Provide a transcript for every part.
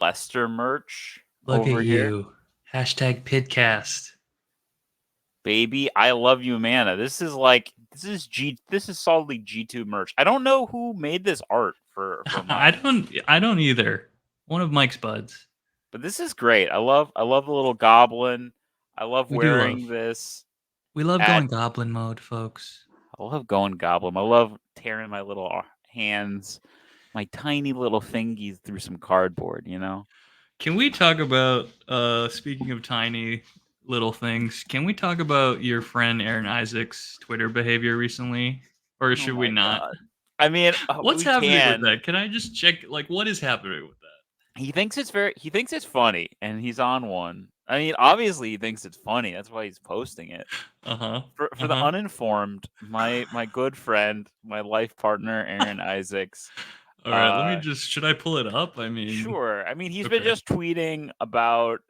Lester merch Look at over here. you. Hashtag Pidcast. Baby, I love you, Mana. This is solidly G2 merch. I don't know who made this art for I mine, don't either. One of Mike's buds. but this is great. I love the little goblin. I love We do wearing love. this We love at going goblin mode, folks. I love going goblin. I love tearing my little hands, my tiny little fingies through some cardboard, you know? Can we talk about speaking of tiny little things, can we talk about your friend Aaron Isaac's Twitter behavior recently? Or Oh should we my not? god. I mean, What's we happening with can. that? Can I just check what is happening with that? He thinks it's funny and he's on one. I mean, obviously he thinks it's funny. That's why he's posting it. Uh-huh. For the Uh-huh. uninformed, my good friend, my life partner Aaron Isaacs, All right, let me uh just should I pull it up? I mean, sure. I mean, he's been okay. just tweeting about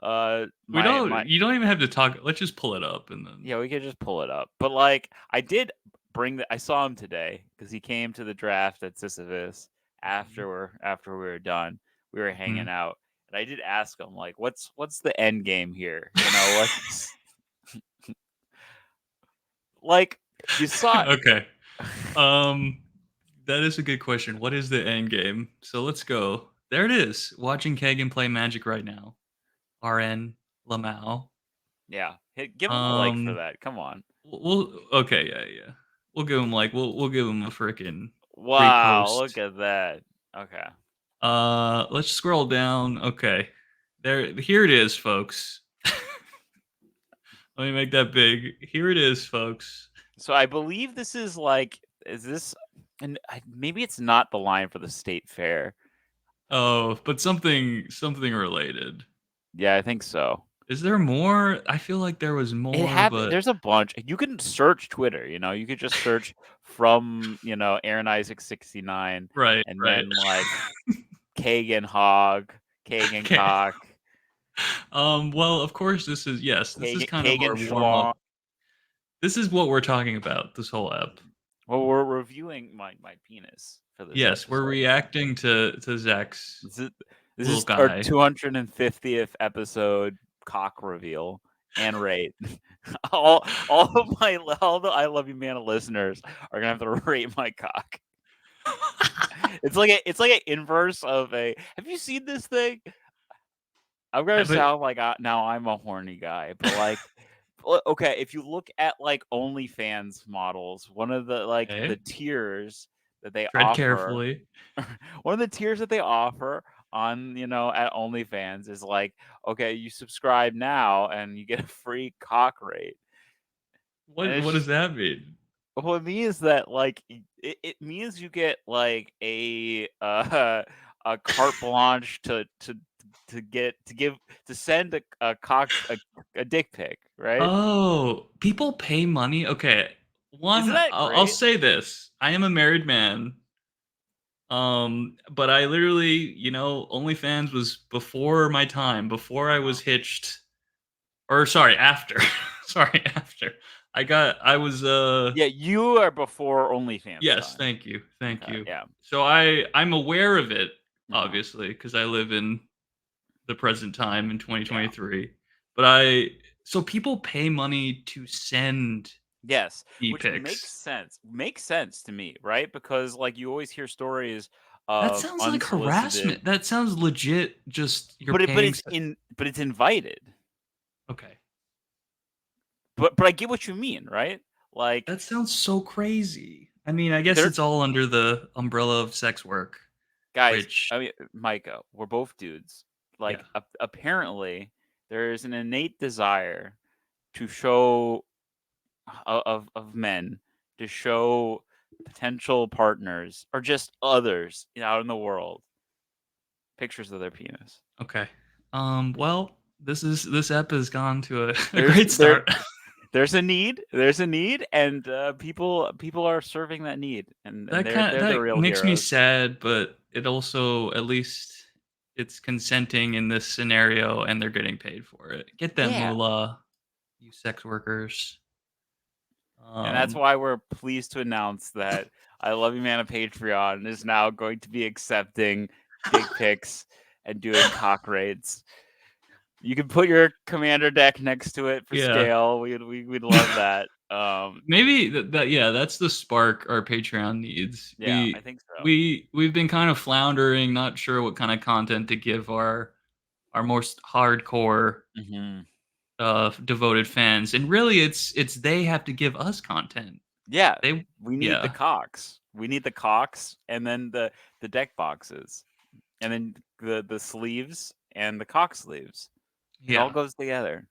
We my don't you don't even have to talk. Let's just pull it up and then yeah, we could just pull it up. But like I did I saw him today cuz he came to the draft at Sisyphus Mhm. after we were done. We were hanging Mhm. out. And I did ask him like what's the end game here? You know, what's like you saw Okay. Um that is a good question. What is the end game? So let's go. There it is. Watching Kagan play Magic right now. RN Lamau. yeah, give him a like for Um that. Come on. we'll okay, yeah, yeah. We'll give him we'll give him a freaking Wow, look repost. at that. Okay. Let's scroll down. Okay. Here it is, folks. Let me make that big. Here it is, folks. So I believe this is like is this and maybe it's not the line for the state fair. Oh, but something related. Yeah, I think so. Is there more? I feel like there was more, but There's a bunch. You can search Twitter, you know. You could just search from, Aaron Isaac 69 right, and right. then like Kagan Hog, Kagan Okay. Cock, Well, of course this is kind of Kagan our warm up. Schlong. This is what we're talking about this whole app. Well, we're reviewing my penis for this Yes, we're episode. reacting to Zach's This is this little is our guy. 250th episode cock reveal and rate. All of my all the I love you man listeners are gonna have to rate my cock. It's like an inverse of a. Have you seen this thing? I'm gonna But sound like now I'm a horny guy, but like, okay, if you look at like OnlyFans models, one of the like the okay, tiers that they tread offer, carefully. one of the tiers that they offer on at OnlyFans is like, okay, you subscribe now and you get a free cock rate, and What it's does just that mean? well, it means that like it means you get like a carte blanche to send a dick pic, right? Oh, people pay money. Okay, Isn't one, that I'll great? say this: I am a married man. But I literally, OnlyFans was before my time, before I Uh-huh. was hitched, or sorry, after, sorry, after. I was, Yeah, you are before OnlyFans yes, time. thank you, thank Okay, you. yeah. So I'm aware of it, Uh-huh. obviously, because I live in the present time in Yeah. 2023. But so people pay money to send Yes, which makes e-pics. sense. Makes sense to me, right? Because like you always hear stories That of sounds like unsolicited, harassment. That sounds legit. Just you're but paying. it's invited. Okay. But I get what you mean, right? Like That sounds so crazy. I mean, I guess they're it's all under the umbrella of sex work, guys. which I mean, Micah, we're both dudes. yeah. Like apparently, there is an innate desire to show of men to show potential partners or just others out in the world pictures of their penis. Okay. Well, this app has gone to a, a There's great start. there's a need, and people are serving that need, and they're the That real makes me heroes. sad, but it also at least it's consenting in this scenario and they're getting paid for it. Get that Yeah, moolah, you sex workers. and that's Um why we're pleased to announce that I Love You Man of Patreon is now going to be accepting dick pics and doing cock raids. You can put your commander deck next to it for Yeah. scale. We'd love that. Maybe that yeah, that's the spark our Patreon needs. Yeah, I think so. We've been kind of floundering, not sure what kind of content to give our most hardcore Hmm. devoted fans. And really it's they have to give us content. Yeah, They we need the yeah. cocks. We need the cocks, and then the deck boxes, and then the sleeves and the cock sleeves. It all Yeah. goes together.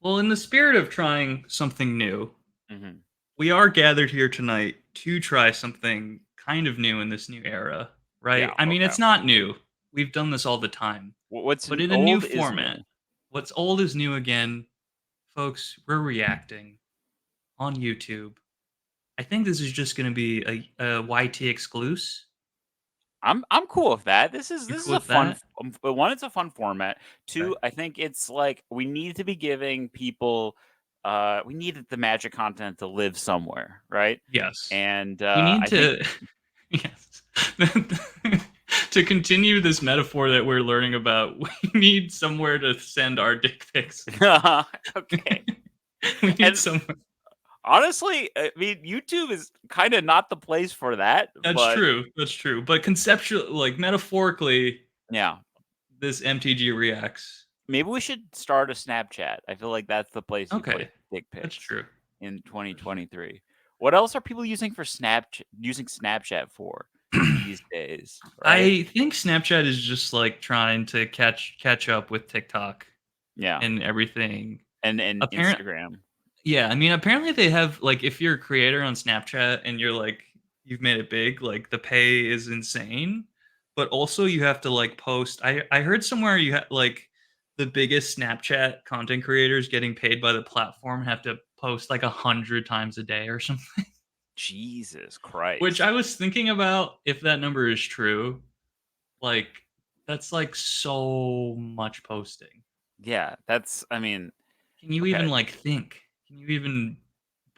Well, in the spirit of trying something new, Hmm. we are gathered here tonight to try something kind of new in this new era, Yeah. right? I mean, Okay. it's not new. We've done this all the time, What's but in a new old is format. new. What's old is new again. Folks, we're reacting on YouTube. I think this is just going to be a YT exclusive. I'm cool with that. You This is cool a with fun that? one. It's a fun format. Okay. Two, I think it's like we need to be giving people. We need the magic content to live somewhere, right? Yes. And We need I think to yes. To continue this metaphor that we're learning about, we need somewhere to send our dick pics. okay. We need And somewhere. honestly, I mean, YouTube is kind of not the place for that, That's but true. That's true. But conceptually, like metaphorically, yeah, this MTG reacts. maybe we should start a Snapchat. I feel like that's the place you put Okay, dick that's pics true. in That's true. 2023. What else are people using for Snapchat for these days, right? I think Snapchat is just like trying to catch up with TikTok Yeah. and everything. And Apparent Instagram. Yeah, I mean, apparently they have like if you're a creator on Snapchat and you're like you've made it big, like the pay is insane, but also you have to like post. I heard somewhere you have like the biggest Snapchat content creators getting paid by the platform have to post like 100 times a day or something. Jesus Which Christ. I was thinking about if that number is true. Like that's like so much posting. Yeah, that's I mean, Can you even okay. like think? Can you even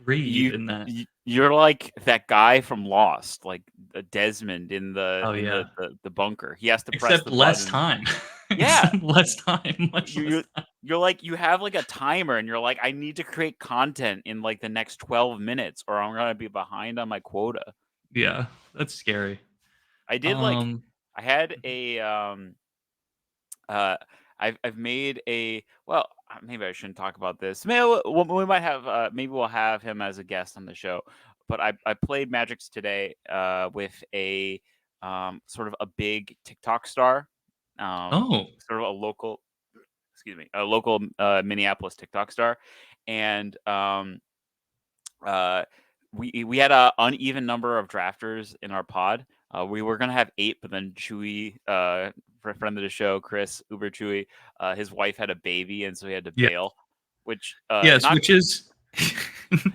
breathe You, in that? you're like that guy from Lost, like Desmond in the Oh yeah. the bunker. He has to press Except the less button. time. Yeah, Except less time, much you less you time. you're like you have like a timer and you're like I need to create content in like the next 12 minutes or I'm going to be behind on my quota. Yeah, that's scary. I did like Um, I had mhm. a uh I've made a well maybe I shouldn't talk about this. Maybe we might have maybe we'll have him as a guest on the show. But I played Magics today with a sort of a big TikTok star, Oh, sort of a local excuse me, a local Minneapolis TikTok star, and uh, we had a uneven number of drafters in our pod. We were gonna have 8, but then Chewy, friend of the show, Chris Uber Chewy, his wife had a baby, and so he had to yeah. bail, which Yes, which is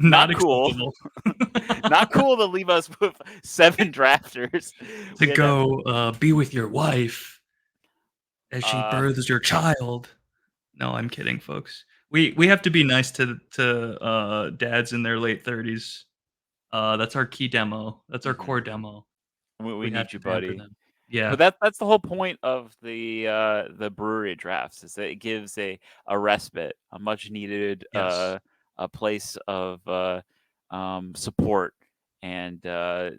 not not cool, acceptable. not cool to leave us with 7 drafters. To We had to have go, be with your wife as she uh, births your child. No, I'm kidding, folks. We have to be nice to dads in their late 30s. That's our key demo. That's our mhm, core demo. we We have need to you, pamper buddy. them. Yeah. But that's the whole point of the brewery drafts is that it gives a respite, a much needed Yes. a place of support and a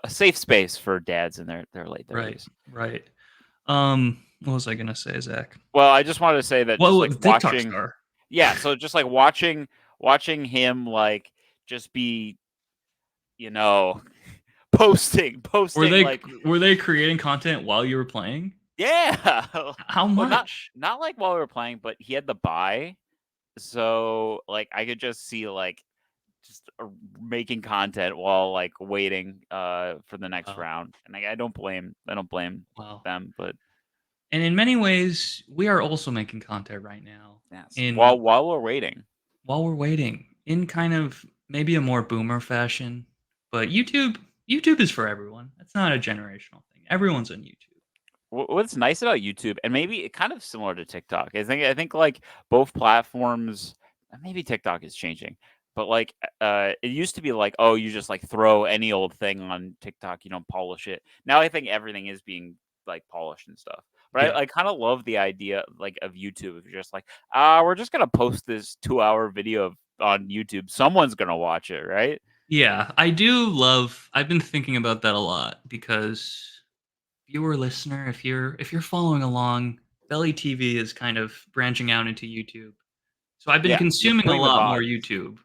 safe space for dads in their late Right, 30s. right. What was I gonna say, Zach? Well, I just wanted to say that just Well, like the TikTok watching star. yeah, so just like watching him like just be, you know, posting like Were they creating content while you were playing? yeah. How Well, much? not like while we were playing, but he had the buy. So, like, I could just see, like, just making content while, like, waiting, for the next Wow, round, and, like, I don't blame wow. them, but And in many ways, we are also making content right now yes, in while we're waiting. while we're waiting, in kind of maybe a more boomer fashion, but YouTube is for everyone. It's not a generational thing. Everyone's on YouTube. What's nice about YouTube, and maybe it kind of similar to TikTok, I think, like, both platforms maybe TikTok is changing, but, like, it used to be like, "Oh, you just, like, throw any old thing on TikTok, you don't polish it." Now I think everything is being, like, polished and stuff. But Yeah. I kind of love the idea like of YouTube. If you're just like, we're just gonna post this 2 hour video on YouTube. Someone's gonna watch it, right? Yeah, I do love I've been thinking about that a lot because viewer listener, if you're following along, Belly TV is kind of branching out into YouTube. So I've been Yeah, you're consuming a putting the lot more VODs.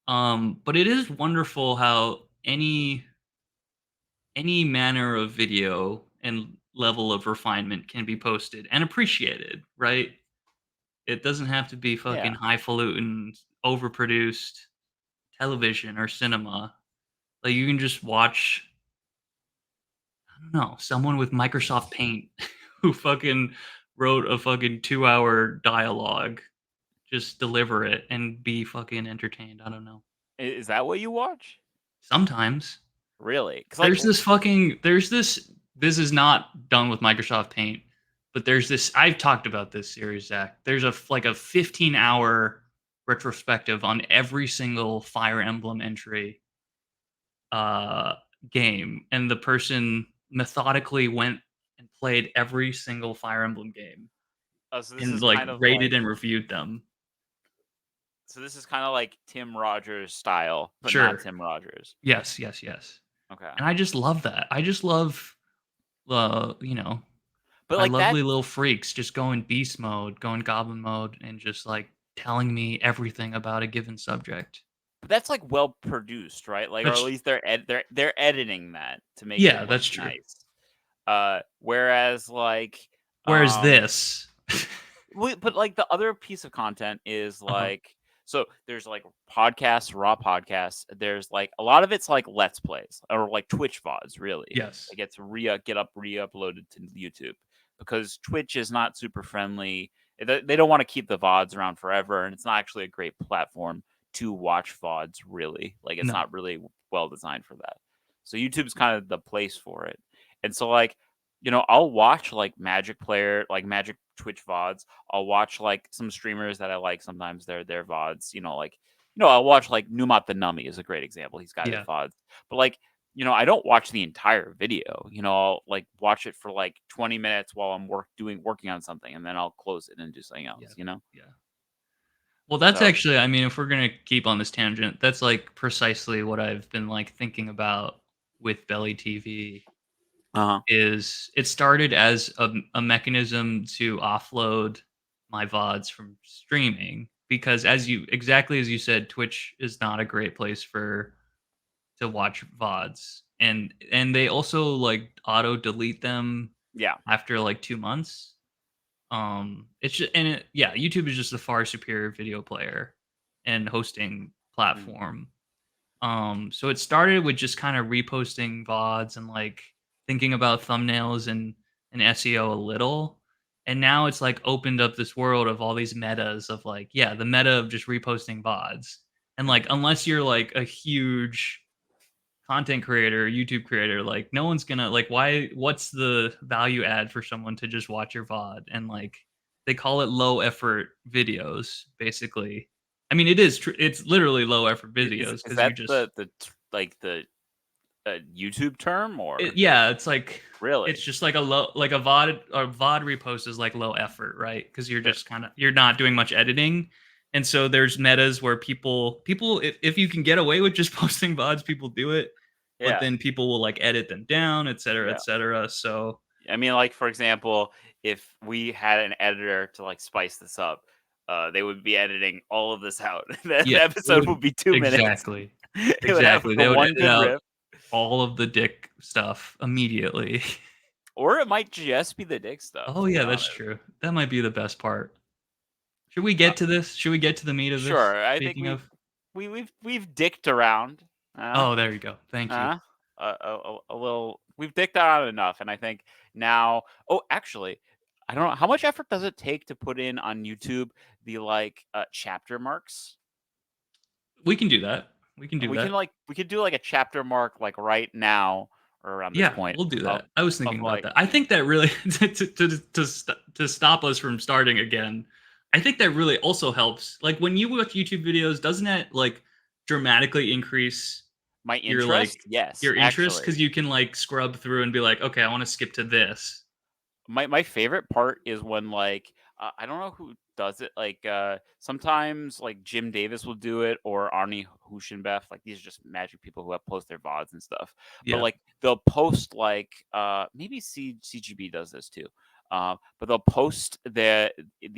YouTube. But it is wonderful how any manner of video and level of refinement can be posted and appreciated, right? It doesn't have to be fucking Yeah. highfalutin, overproduced television or cinema. Like you can just watch, I don't know, someone with Microsoft Paint who fucking wrote a fucking 2-hour dialogue, just deliver it and be fucking entertained. I don't know. Is that what you watch? Sometimes Really? Because like, this is not done with Microsoft Paint, but there's this I've talked about this series, Zach. There's a 15-hour retrospective on every single Fire Emblem entry uh game, and the person methodically went and played every single Fire Emblem game so this and is like kind of rated like, and reviewed them. Tim Rogers style, but not Sure. Tim Rogers. Yes, yes, yes. Okay. And I just love that. I just love you know, But my like that lovely little freaks just going beast mode, going goblin mode, and just like telling me everything about a given subject. But that's like well produced, right? Like, or at That's least they're editing that to make it yeah, look that's true. nice. Whereas like, Whereas um, this, but like the other piece of content is uh-huh. like, so there's like podcasts, raw podcasts. There's like a lot of it's like let's plays or like Twitch VODs, really. Yes, It gets re-uploaded to YouTube because Twitch is not super friendly. They don't want to keep the VODs around forever, and it's not actually a great platform to watch VODs. Really, like it's no, not really well designed for that. So YouTube's kind of the place for it. And so like, I'll watch like Magic Twitch VODs. I'll watch like some streamers that I like. Sometimes their VODs. I'll watch like Numat the Nummy is a great example. He's got his yeah, VODs, but like, I don't watch the entire video. I'll like watch it for like 20 minutes while I'm working on something, and then I'll close it and do something yeah, else. yeah. Well, that's So, actually, I mean, if we're gonna keep on this tangent, that's like precisely what I've been like thinking about with Belly TV. uh huh, Is it started as a mechanism to offload my VODs from streaming because exactly as you said, Twitch is not a great place for to watch VODs. And they also like auto delete them yeah, after like 2 months. It's just, yeah, YouTube is just a far superior video player and hosting mm, platform. So it started with just kind of reposting VODs and like thinking about thumbnails and SEO a little. And now it's like opened up this world of all these metas of like, yeah, the meta of just reposting VODs. And like, mm, unless you're like a huge content creator, YouTube creator, like no one's gonna like what's the value add for someone to just watch your VOD? And like they call it low effort videos, basically. I mean, it's literally low effort videos is because you that just like the YouTube term or yeah, it's like it's really? just like a VOD repost is like low effort, right? Because you're Uh, just kind of you're not doing much editing. And so there's metas where people if you can get away with just posting VODs, people do it, but Yeah, then people will like edit them down, et cetera, yeah. et cetera. So I mean, like for example, if we had an editor to like spice this up, they would be editing all of this out. The yeah, it episode would would be 2 minutes. exactly. It would have Exactly. the They would one edit good out riff, all of the dick stuff immediately. or it might just be the dick stuff. Oh To be yeah, that's honest, true. That might be the best part. Should we uh, get to this? Should we get to the meat of this? sure. I think Speaking of, we've dicked around. Uh, oh, there you go. Thank you. uh, a little. We've dicked around enough, and I think now. Oh, actually, I don't know how much effort does it take to put in on YouTube the like chapter marks. We can do that. We can do that. We could do like a chapter mark like right now or around this Yeah, point we'll do of that. I was thinking about like, that. I think that really to stop us from starting again. I think that really also helps. Like when you watch YouTube videos, doesn't that like dramatically increase my your interest. Yes, your interest actually. because you can like scrub through and be like, okay, I want to skip to this. my favorite part is when like I don't know who does it. Like sometimes like Jim Davis will do it or Arnie Hushenbeth. Like these are just Magic people who have post their VODs and stuff. But Yeah. like they'll post like maybe CGB does this too. But they'll post the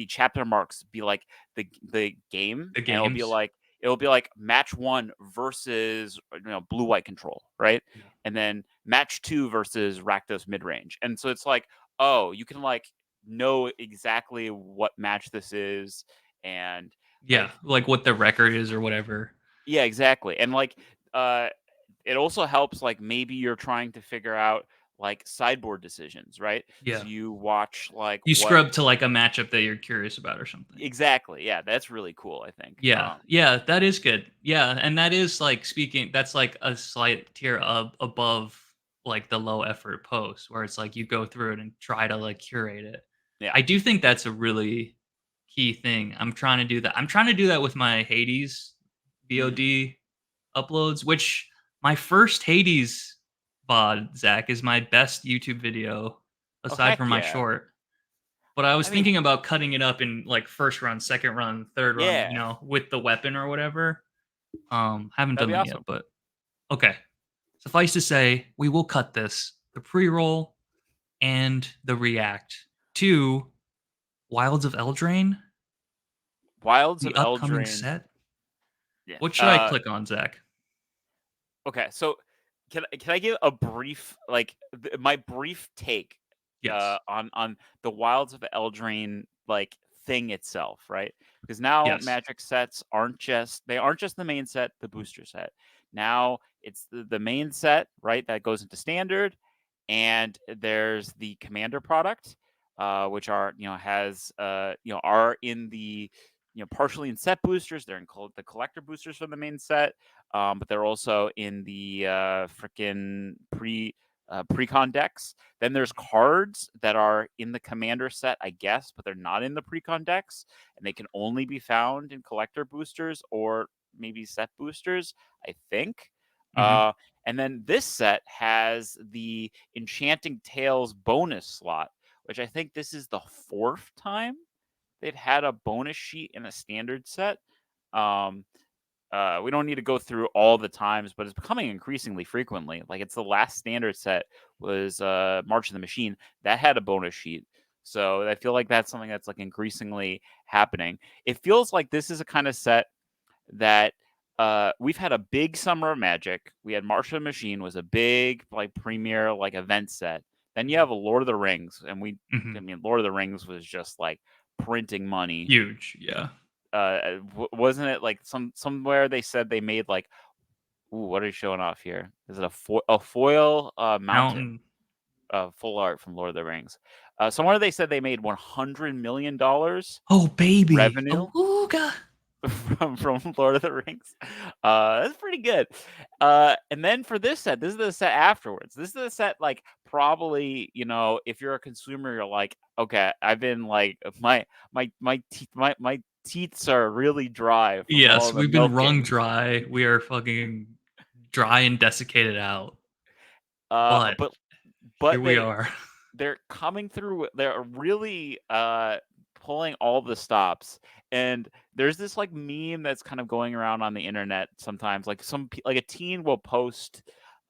chapter marks be like the game, The and games. it'll be like match one versus blue white control, right? Yeah. And then match two versus Rakdos mid range, and so it's like, oh, you can like know exactly what match this is, and Yeah, like like what the record is or whatever. yeah, exactly. And like uh it also helps like maybe you're trying to figure out like sideboard decisions, right? Yeah. So you watch like You what scrub to like a matchup that you're curious about or something. exactly. Yeah, that's really cool, I think. Yeah, yeah, that is good. Yeah, and that is like speaking. That's like a slight tier above like the low effort post, where it's like you go through it and try to like curate it. Yeah. I do think that's a really key thing. I'm trying to do that. I'm trying to do that with my Hades Mhm. VOD uploads, which my first Hades VOD, Zach, is my best YouTube video Oh aside heck from my yeah. short. But I was I mean, thinking about cutting it up in like first run, second run, third run, yeah. with the weapon or whatever. Haven't That'd done be that yet, awesome. but okay. Suffice to say, we will cut this, the pre-roll and the react to Wilds of Eldraine, Wilds the of upcoming Eldraine. set. Yeah. What should I click on, Zach? Okay, so can I give a brief like my brief take Yes. on the Wilds of Eldraine like thing itself, right? Because now Yes. Magic sets aren't just the main set, the booster set. Now it's the main set, right? That goes into standard, and there's the commander product, which are has are in the partially in set boosters. They're in the collector boosters for the main set, but they're also in the freaking precon decks. Then there's Mhm. cards that are in the commander set, I guess, but they're not in the precon decks, and they can only be found in collector boosters or maybe set boosters, I think. Mhm. Uh, and then this set has the Enchanting Tales bonus slot, which I think this is the fourth time they've had a bonus sheet in a standard set. Um, we don't need to go through all the times, but it's becoming increasingly frequently. Like it's the last standard set was March of the Machine that had a bonus sheet. So I feel like that's something that's like increasingly happening. It feels like this is a kind of set that we've had a big summer of Magic. We had March of the Machine was a big like premier like event set. Then you Mhm. have a Lord of the Rings, and I Mhm. mean Lord of the Rings was just like printing money. Huge. Yeah. Wasn't it like somewhere they said they made like, ooh, what are you showing off here? Is it a foil mountain? Mountain. Full art from Lord of the Rings. Somewhere they said they made $100 million Oh baby. revenue Awooga. from Lord of the Rings. That's pretty good. And then for this set, this is the set afterwards. This is the set like probably if you're a consumer, you're like, okay, I've been like my teeth are really dry from Yes, all the we've been wrung milking. dry. We are fucking dry and desiccated out. Uh, But but here but we are. they're coming through. They're really pulling all the stops. And there's this like meme that's kind of going around on the internet sometimes. Like like a teen will post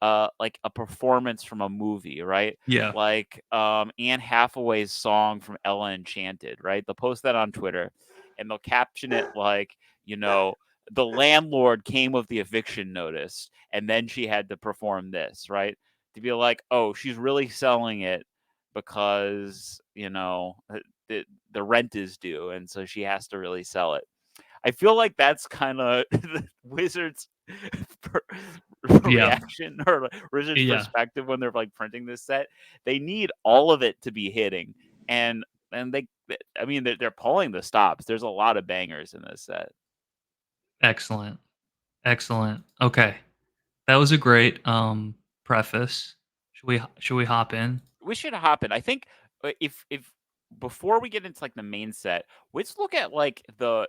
like a performance from a movie, right? Yeah. Like Anne Hathaway's song from Ella Enchanted, right? They'll post that on Twitter, and they'll caption it like, the landlord came with the eviction notice, and then she had to perform this, right? To be like, oh, she's really selling it because the rent is due, and so she has to really sell it. I feel like that's kind of the Wizards Yeah. reaction or Wizards Yeah. perspective when they're like printing this set. They need all of it to be hitting, and I mean, they're pulling the stops. There's a lot of bangers in this set. Excellent. Excellent. Okay. That was a great preface. Should we hop in? We should hop in. I think if before we get into like the main set, let's look at like the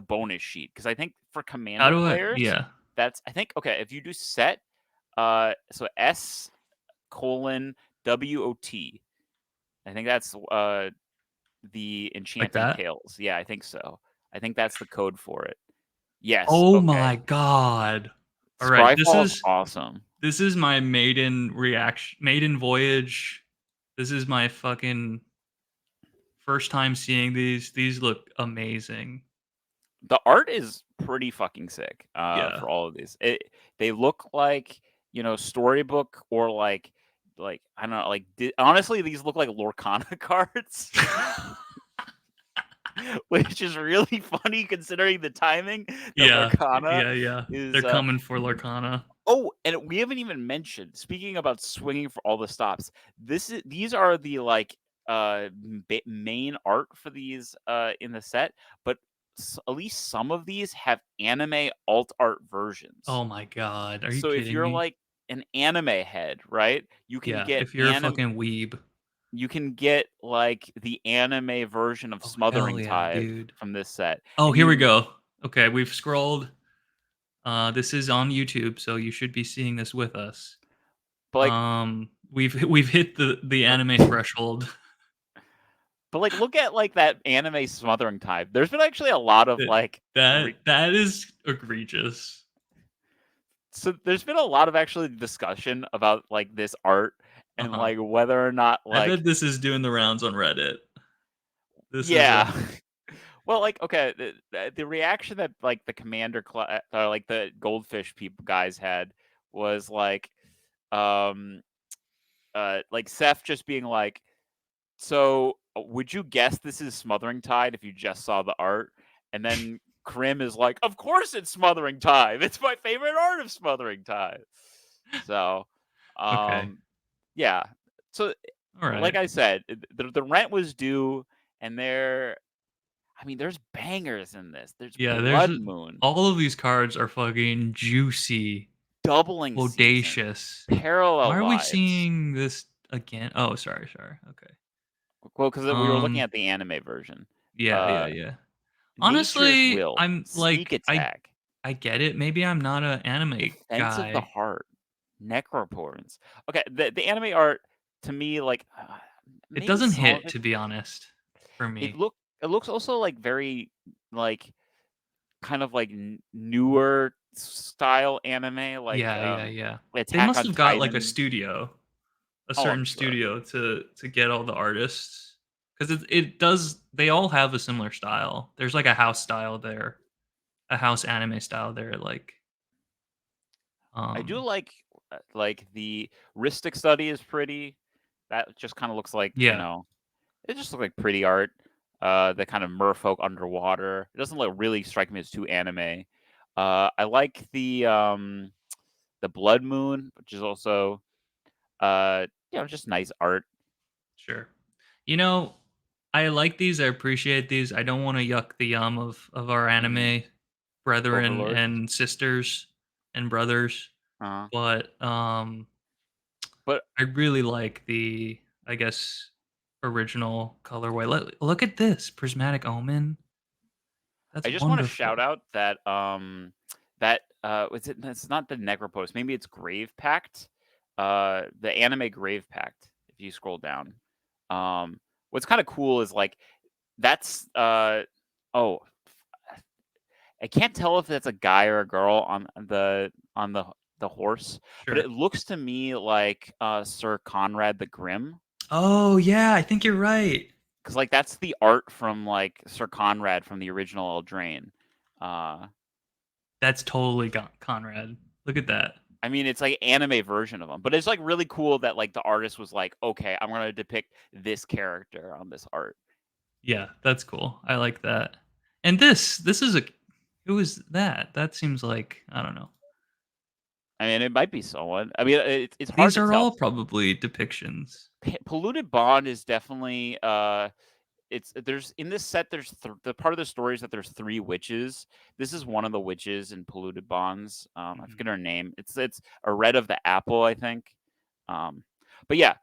bonus sheet, because I think for How commander do I players, yeah. that's I think okay if you do set so S colon WOT. I think that's the Like Enchanting that? Tales. Yeah, I think so. I think that's the code for it. Yes. Oh Okay. my god. All right, Scryfall is awesome. this is my maiden voyage. This is my fucking first time seeing these. These look amazing. The art is pretty fucking sick. Yeah. For all of these, they look like storybook or like I don't know, like honestly, these look like Lorcana cards. Which is really funny considering the timing that Yeah. Lorcana Yeah. They're is. coming for Lorcana. Oh, and we haven't even mentioned. Speaking about swinging for all the stops, these are the main art for these in the set, but at least some of these have anime alt art versions. Oh my god. Are you So if kidding you're me? like an anime head, right, Yeah, if you're a fucking weeb. you can get like the anime version of Oh hell Smothering yeah, Tide dude. from this set, Oh, and here we go. Okay, we've scrolled. This is on YouTube, so you should be seeing this with us. but like We've hit the anime threshold. But like, look at like that anime Smothering Tide. There's been actually a lot of That like, that is egregious. so there's been a lot of actually discussion about like this art Uh and huh. like whether or not I bet like, this is doing the rounds on Reddit. This is a yeah. Well, like, okay, the reaction that like the like the goldfish people guys had was um, like Seth just being like, so, would you guess this is Smothering Tide if you just saw the art? And then Krim is like, "Of course it's Smothering Tide. It's my favorite art of Smothering Tide." So, okay. um, yeah. So, All like right. I said, the rent was due, and I mean, there's bangers in this. There's Yeah, Blood Moon, all of these cards are fucking juicy, Doubling Season, bodacious. Why Parallel are we Lives. seeing this again? Oh, sorry. Okay. Well, because we were looking Um, at the anime version. yeah, Uh, yeah. Nature's Honestly, Will, I'm Sneak like Attack. I get it. Maybe I'm not an anime Defense of the guy. Heart, Necroporins. Okay, the anime art to me, like It maybe doesn't some of hit, it. to be honest, for It me. look it looks also like very like kind of like newer style anime, Yeah. They Attack must on have got like Titan. a Oh, I'm certain sure. studio to get all the artists because it does. They all have a similar style. There's like a house style there, a house anime style there. I do Um, like the Ristic Study is pretty. That just kind of looks like yeah, it just looks like pretty art. The kind of merfolk underwater. It doesn't look really strike me as too anime. I like the Blood Moon, which is also just nice art. sure. You know, I like these. I appreciate these. I don't want to yuck the yum of our Hmm. anime brethren Overlords. and sisters and brothers, Uh, but but I really like the, I guess, original colorway. Look at this prismatic omen. That's I just want to wonderful. shout out that that was it? It's not the Necropost. Maybe it's Grave Pact. The anime Grave Pact. If you scroll down, what's kind of cool is like that's oh, I can't tell if that's a guy or a girl on the horse, but Sure. it looks to me like Sir Conrad the Grim, Oh yeah, I think you're right. because like that's the art from like Sir Conrad from the original Eldraine. Uh, That's totally Conrad. Look at that. I mean, it's like anime version of him, but it's like really cool that like the artist was like, okay, I'm gonna depict this character on this art. Yeah, that's cool. I like that. And this is a who is that? That seems like I don't know. I mean, it might be someone. I mean, it's hard These to are tell. all probably depictions. Polluted Bond is definitely it's there's in this set there's the part of the story is that there's three witches. This is one of the witches in Polluted Bonds. I Mhm. forget her name. It's a red of the apple, I think. um but yeah,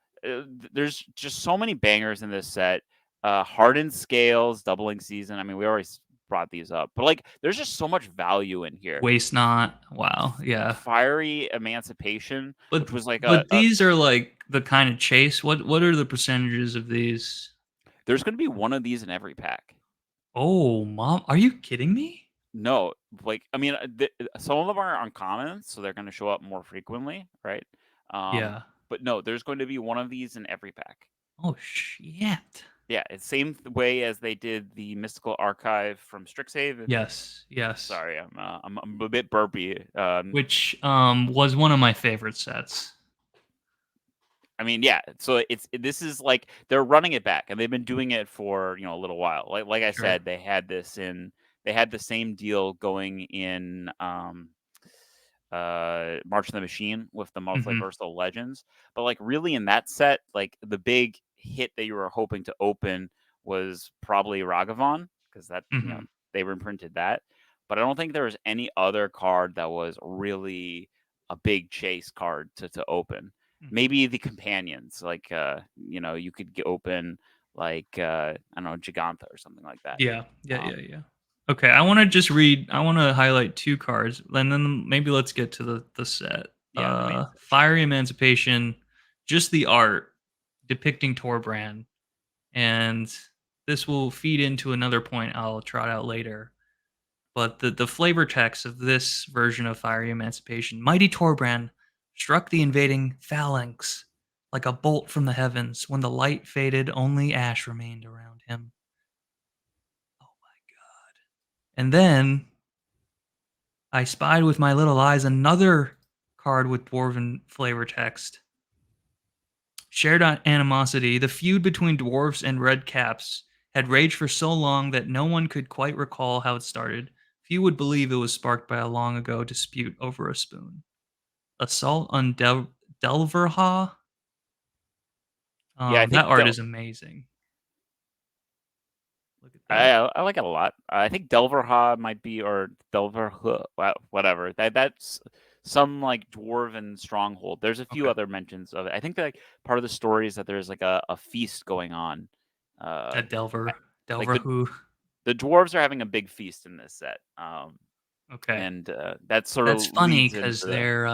there's just so many bangers in this set. Hardened Scales, Doubling Season. I mean, we always brought these up, but like there's just so much value in here. Waste not. Wow. Yeah. Fiery Emancipation, But which was like a these are like the kind of chase. What are the percentages of these? there's going to be one of these in every pack. Oh, mom, are you kidding me? No, like I mean, some of them are uncommon, so they're going to show up more frequently, right? Um, Yeah. but no, there's going to be one of these in every pack. Oh shit. Yeah, it's same way as they did the Mystical Archive from Strixhaven. Yes. Yes. Sorry, I'm a bit burpy. Which was one of my favorite sets. I mean, yeah. So this is like they're running it back, and they've been doing it for a little while. Like I Sure. said, they had the same deal going in March of the Machine with the monthly Mm-hmm. Versatile Legends. But like really in that set, like the big hit that you were hoping to open was probably Ragavan, because that Mm-hmm. they reprinted that. But I don't think there was any other card that was really a big chase card to open. Mm-hmm. Maybe the companions, like you could open like I don't know, Gigantha or something like that. Yeah. Yeah. Um, Yeah. Yeah. Okay, I want to just read. I want to highlight two cards, and then maybe let's get to the set. yeah, the main set, sure. Fiery Emancipation, just the art depicting Torbrand, and this will feed into another point I'll trot out later. But the flavor text of this version of Fiery Emancipation, mighty Torbrand struck the invading phalanx like a bolt from the heavens. When the light faded, only ash remained around him. Oh my god! And then I spied with my little eyes another card with dwarven flavor text. Shared animosity, the feud between dwarves and red caps had raged for so long that no one could quite recall how it started. Few would believe it was sparked by a long ago dispute over a spoon. Assault on Delverha? Yeah, I That think art is amazing. Look at that. I like it a lot. I think Delverha might be, or Delverha, whatever. That's some like dwarven stronghold. There's a few Okay. other mentions of it. I think that like, part of the story is that there's like a feast going on. Uh, At Delver. like Delverhu. the dwarves are having a big feast in this set. Okay. And that sort That's of funny leads into because they're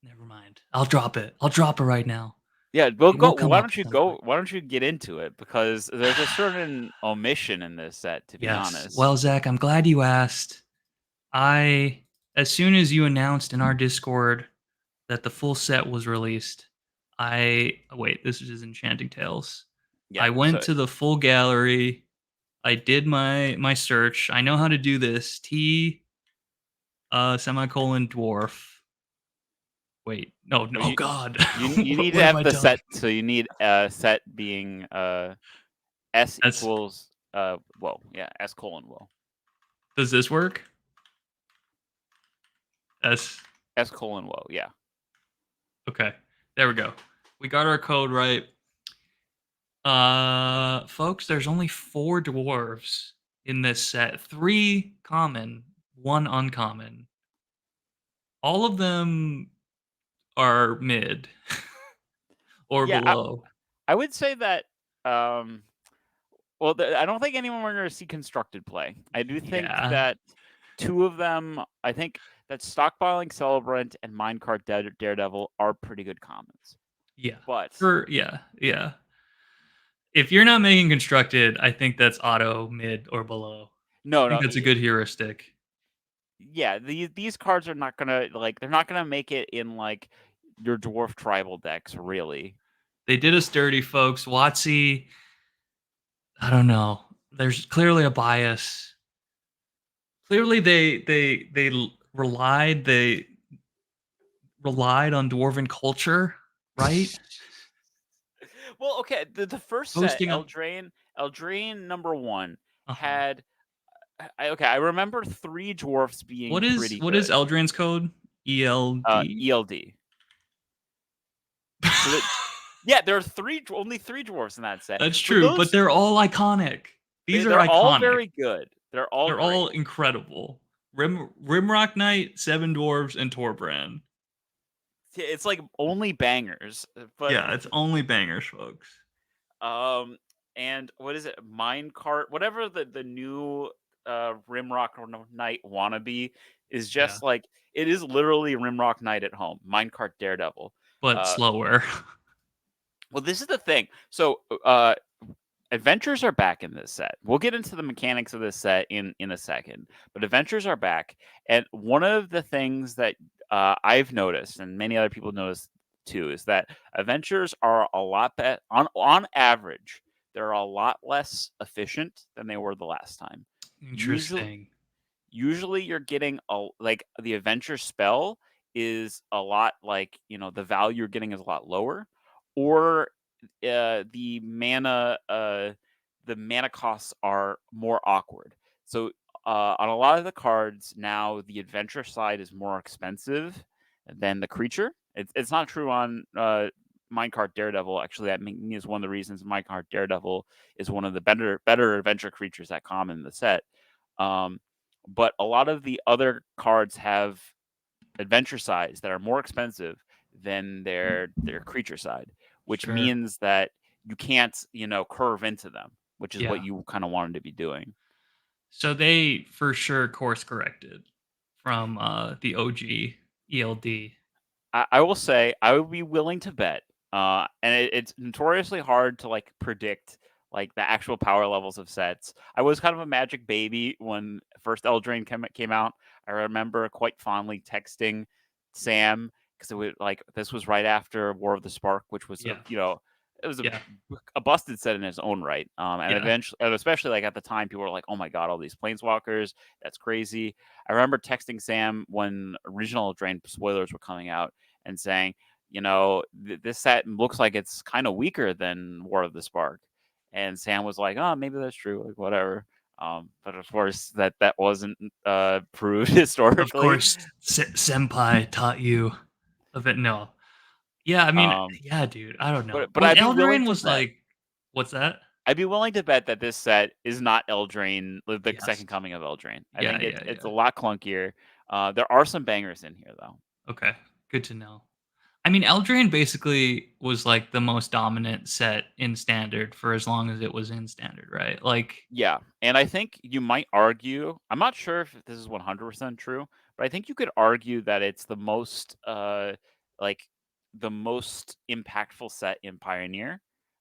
never mind. I'll drop it. I'll drop it right now. yeah. Well, It will go. come up at some point. Why don't you get into it? Because there's a certain omission in this set, to be Yes. honest. Well, Zach, I'm glad you asked. I, as soon as you announced in our Discord that the full set was released, wait, this is Enchanting Tales. Yeah. I So went to the full gallery. I did my search. I know how to do this. T semicolon dwarf. Wait, no, no, oh, oh God, you need to what am have I the telling? set. So you need set being s That's equals whoa, yeah, s colon whoa, Does this work? That's s colon whoa, yeah. okay. There we go. We got our code right. Folks, there's only 4 dwarves in this set. 3 common, 1 uncommon. All of them are mid or Yeah, below. I would say that um well, I don't think anyone we're going to see constructed play. I do think Yeah. that 2 of them, I think that Stockpiling Celebrant and Minecart Daredevil are pretty good commons. Yeah. But Yeah. If you're not making constructed, I think that's auto mid or below. I no, think no, that's a good heuristic. yeah, these cards are not gonna like they're not gonna make it in like your dwarf tribal decks, really. They did us dirty, folks. Watsy, I don't know. There's clearly a bias. Clearly they relied on dwarven culture, right? Well, okay, the first set, Posting up. Eldraine number one Uh-huh. had I remember 3 dwarfs being pretty What is good. Eldraine's code? ELD? ELD. So that yeah, there are only 3 dwarfs in that set. That's But true, but those they're all iconic. These are they're all iconic. very good. They're all They're all great. incredible. Rimrock Knight, Seven Dwarves, and Torbrand. It's like only bangers. But Yeah, it's only bangers, folks. Um, and what is it? Minecart, whatever the new Rimrock Knight wannabe is Yeah, just like it is literally Rimrock Knight at home, Minecart Daredevil. but Uh, slower. well, this is the thing. So adventures are back in this set. We'll get into the mechanics of this set in a second, but adventures are back, and one of the things that I've noticed, and many other people notice too, is that adventures are a lot better on average. They're a lot less efficient than they were the last time. Usually, Interesting. usually you're getting a like the adventure spell is a lot like the value you're getting is a lot lower, or the mana costs are more awkward. So on a lot of the cards now, the adventure side is more expensive than the creature. It's not true on Minecart Daredevil. Actually, that is one of the reasons Minecart Daredevil is one of the better adventure creatures that come in the set. Um, but a lot of the other cards have adventure sides that are more expensive than their creature side, which Sure. means that you can't curve into them, which is what Yeah. you kind of wanted to be doing. So they for sure course corrected from the OG ELD. I will say I would be willing to bet, and it's notoriously hard to like predict like the actual power levels of sets. I was kind of a Magic baby when first Eldraine came out. I remember quite fondly texting Sam because it was like this was right after War of the Spark, which was Yeah. it was Yeah. a busted set in its own right. And Yeah. eventually, and especially like at the time, people were like, "Oh my god, all these planeswalkers, that's crazy." I remember texting Sam when original Drain spoilers were coming out and saying, this set looks like it's kind of weaker than War of the Spark. And Sam was like, "Oh, maybe that's true, like whatever." But of course, that wasn't proved Of historically. course, senpai taught you of it. No. Yeah, I mean, Um, yeah, dude. I don't know. but Well, I'd be willing Eldraine to was bet. like, what's that? I'd be willing to bet that this set is not Eldraine, the Yes. second coming of Eldraine. I Yeah, think yeah, it's a yeah. lot clunkier. There are some bangers in here, though. Okay. Good to know. I mean, Eldraine basically was like the most dominant set in standard for as long as it was in standard, right? Like, Yeah, and I think you might argue, I'm not sure if this is 100% true, but I think you could argue that it's like the most impactful set in Pioneer,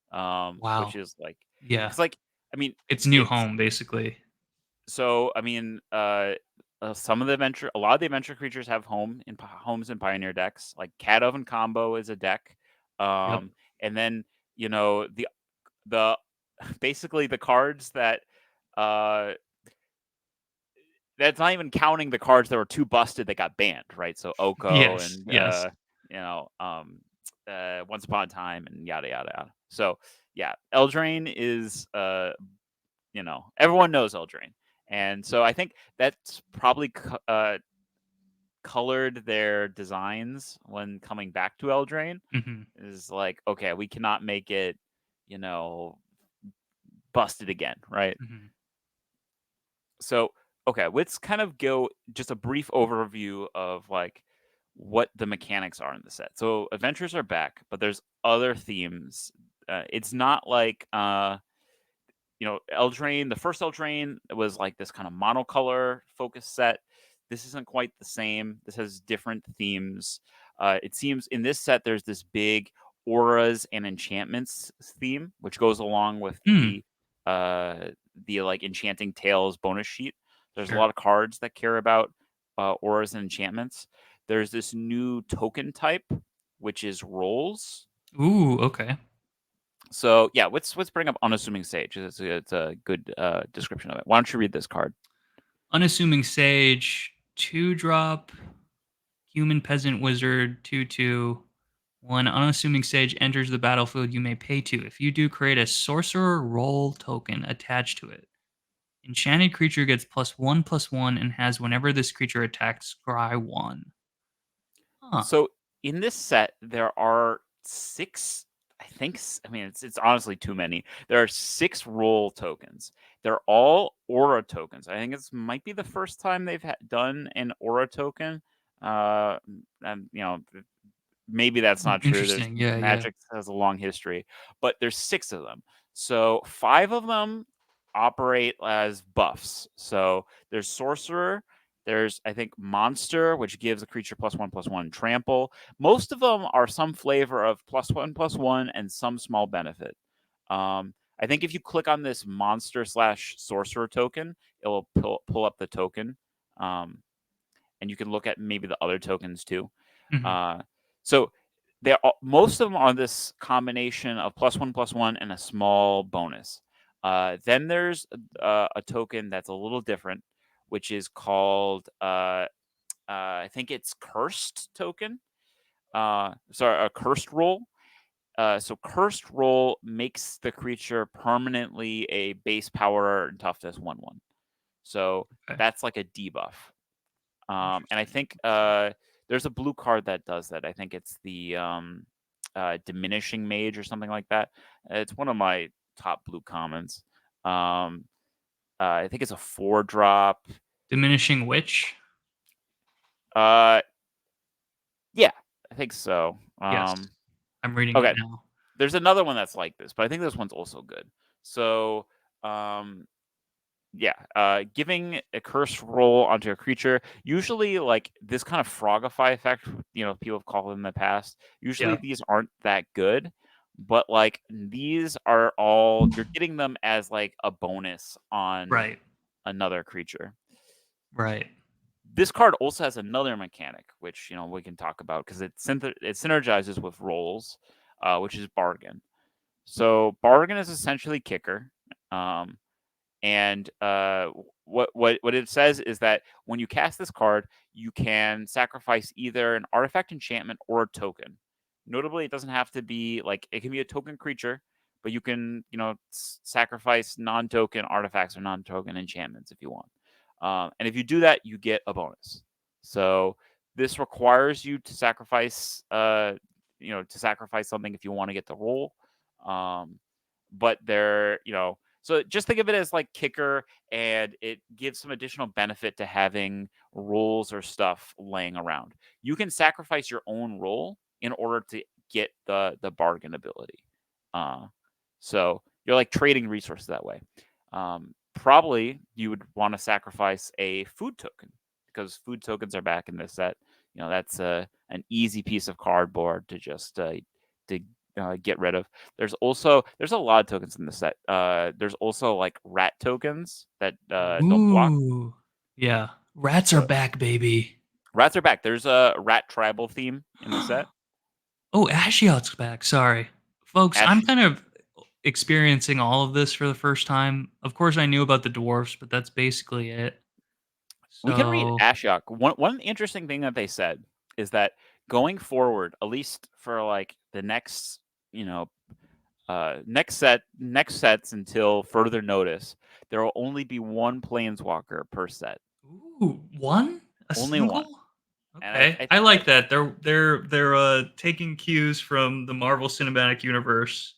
which wow. is like Yeah. cuz like I mean, It's new it's home basically. so I mean, some of the a lot of the adventure creatures have homes in Pioneer decks. Like Cat Oven Combo is a deck. Yep. And then, the basically the cards that uh that's not even counting the cards that were too busted that got banned, right? So Oko Yes. and Yes. you know, um Once Upon a Time and yada yada yada. So yeah, Eldraine is everyone knows Eldraine. And so I think that's probably colored their designs when coming back to Eldraine Hmm. is like, okay, we cannot make it, you know, busted again, right? Hmm. So okay, let's kind of go just a brief overview of like what the mechanics are in the set. So adventures are back, but there's other themes. It's not like Eldraine, the first Eldraine was like this kind of monocolor focus set. This isn't quite the same. This has different themes. It seems in this set there's this big auras and enchantments theme, which goes along with Hmm. the like enchanting tales bonus sheet. There's a Sure. lot of cards that care about auras and enchantments. There's this new token type, which is rolls. Ooh. Okay. So yeah, let's bring up unassuming sage. It's a good description of it. Why don't you read this card? Unassuming sage. 2-drop. Human peasant wizard. 2/2. When unassuming sage enters the battlefield, you may pay 2. If you do, create a sorcerer roll token attached to it. Enchanted creature gets +1/+1 and has whenever this creature attacks, scry 1. Huh. So in this set, there are six. I think. I mean, it's honestly too many. There are six roll tokens. They're all aura tokens. I think it's might be the first time they've done an aura token. And maybe that's not true. There's Interesting. Yeah, yeah. Magic has a long history, but there's six of them. So five of them operate as buffs. So there's sorcerer, there's I think monster, which gives a creature +1/+1 trample. Most of them are some flavor of +1/+1 and some small benefit. I think if you click on this monster/sorcerer token, it will pull up the token, um, and you can look at maybe the other tokens too. Mhm. So most of them are this combination of +1/+1 and a small bonus. Then there's a token that's a little different, which is called I think it's cursed token. Sorry, a cursed roll. So cursed roll makes the creature permanently a base power and toughness 1/1. So Okay. that's like a debuff. And I Interesting. think there's a blue card that does that. I think it's the diminishing mage or something like that. It's one of my top blue commons. Um, I think it's a 4-drop. Diminishing Witch? Uh, yeah, I think so. Yes. I'm reading it Okay, now. there's another one that's like this, but I think this one's also good. So, um, yeah, giving a curse roll onto a creature. Usually, like this kind of frogify effect, people have called them in the past. Usually, Yeah. these aren't that good, but like these are all you're getting them as like a bonus on Right. another creature. Right. This card also has another mechanic, which we can talk about because it synergizes with rolls, which is bargain. So bargain is essentially kicker. Um, and what it says is that when you cast this card, you can sacrifice either an artifact, enchantment, or a token. Notably, it doesn't have to be like it can be a token creature, but you can sacrifice non-token artifacts or non-token enchantments if you want. And if you do that, you get a bonus. So this requires you to sacrifice, something if you want to get the roll. But so just think of it as like kicker, and it gives some additional benefit to having rolls or stuff laying around. You can sacrifice your own roll in order to get the bargain ability. Uh, so you're like trading resources that way. Probably you would want to sacrifice a food token because food tokens are back in this set. That's an easy piece of cardboard to just to get rid of. There's a lot of tokens in the set. There's also like rat tokens that don't block. Ooh. Yeah. Rats are So back, baby. rats are back. There's a rat tribal theme in the set. Oh, Ashiot's back. Sorry. Folks, I'm Ash, kind of experiencing all of this for the first time. Of course, I knew about the dwarfs, but that's basically it. we can read So, Ashiok. One interesting thing that they said is that going forward, at least for like the next, next sets until further notice, there will only be one planeswalker per set. ooh, one? A Only one. single? And I, Okay. I I like that. They're taking cues from the Marvel Cinematic Universe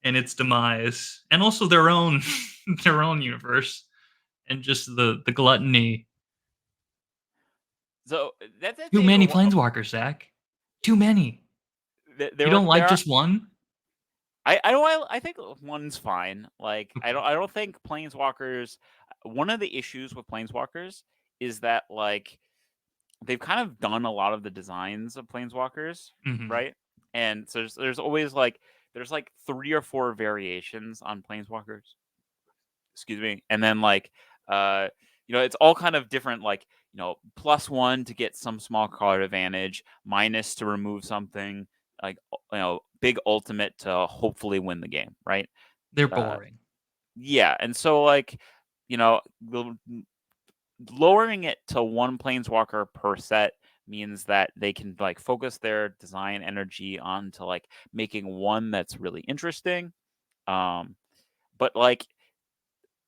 and its demise, and also their own their own universe, and just the gluttony. so that's Too it. But many planeswalkers, Zach. Too many. You don't there like are. just one? I don't. I think one's fine. Like I don't think planeswalkers. One of the issues with planeswalkers is that like they've kind of done a lot of the designs of planeswalkers, Hmm. right? And so there's always like there's like 3 or 4 variations on planeswalkers. Excuse me. And then like uh it's all kind of different, like +1 to get some small card advantage, minus to remove something, like big ultimate to hopefully win the game, right? They're uh boring. yeah, and so like you know lowering it to one planeswalker per set means that they can like focus their design energy onto like making one that's really interesting. um but like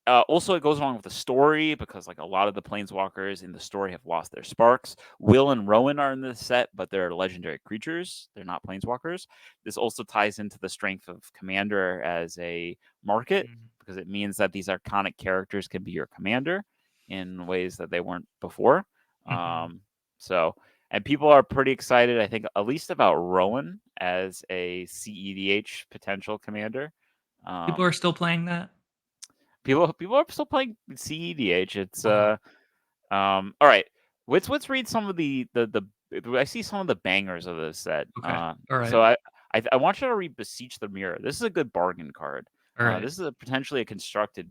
also, it goes along with the story because, like, a lot of the planeswalkers in the story have lost their sparks. Will and Rowan are in this set, but they're legendary creatures. They're not planeswalkers. This also ties into the strength of Commander as a market because it means that these iconic characters can be your commander in ways that they weren't before. Mm-hmm. Um, so, and people are pretty excited, I think, at least about Rowan as a CEDH potential commander. People are Um, still playing that. people are still playing CEDH. It's Wow. all right. Let's read some of the I see some of the bangers of this set. Okay. All right. So I want you to read Beseech the Mirror. This is a good bargain card. All right. This is potentially a constructed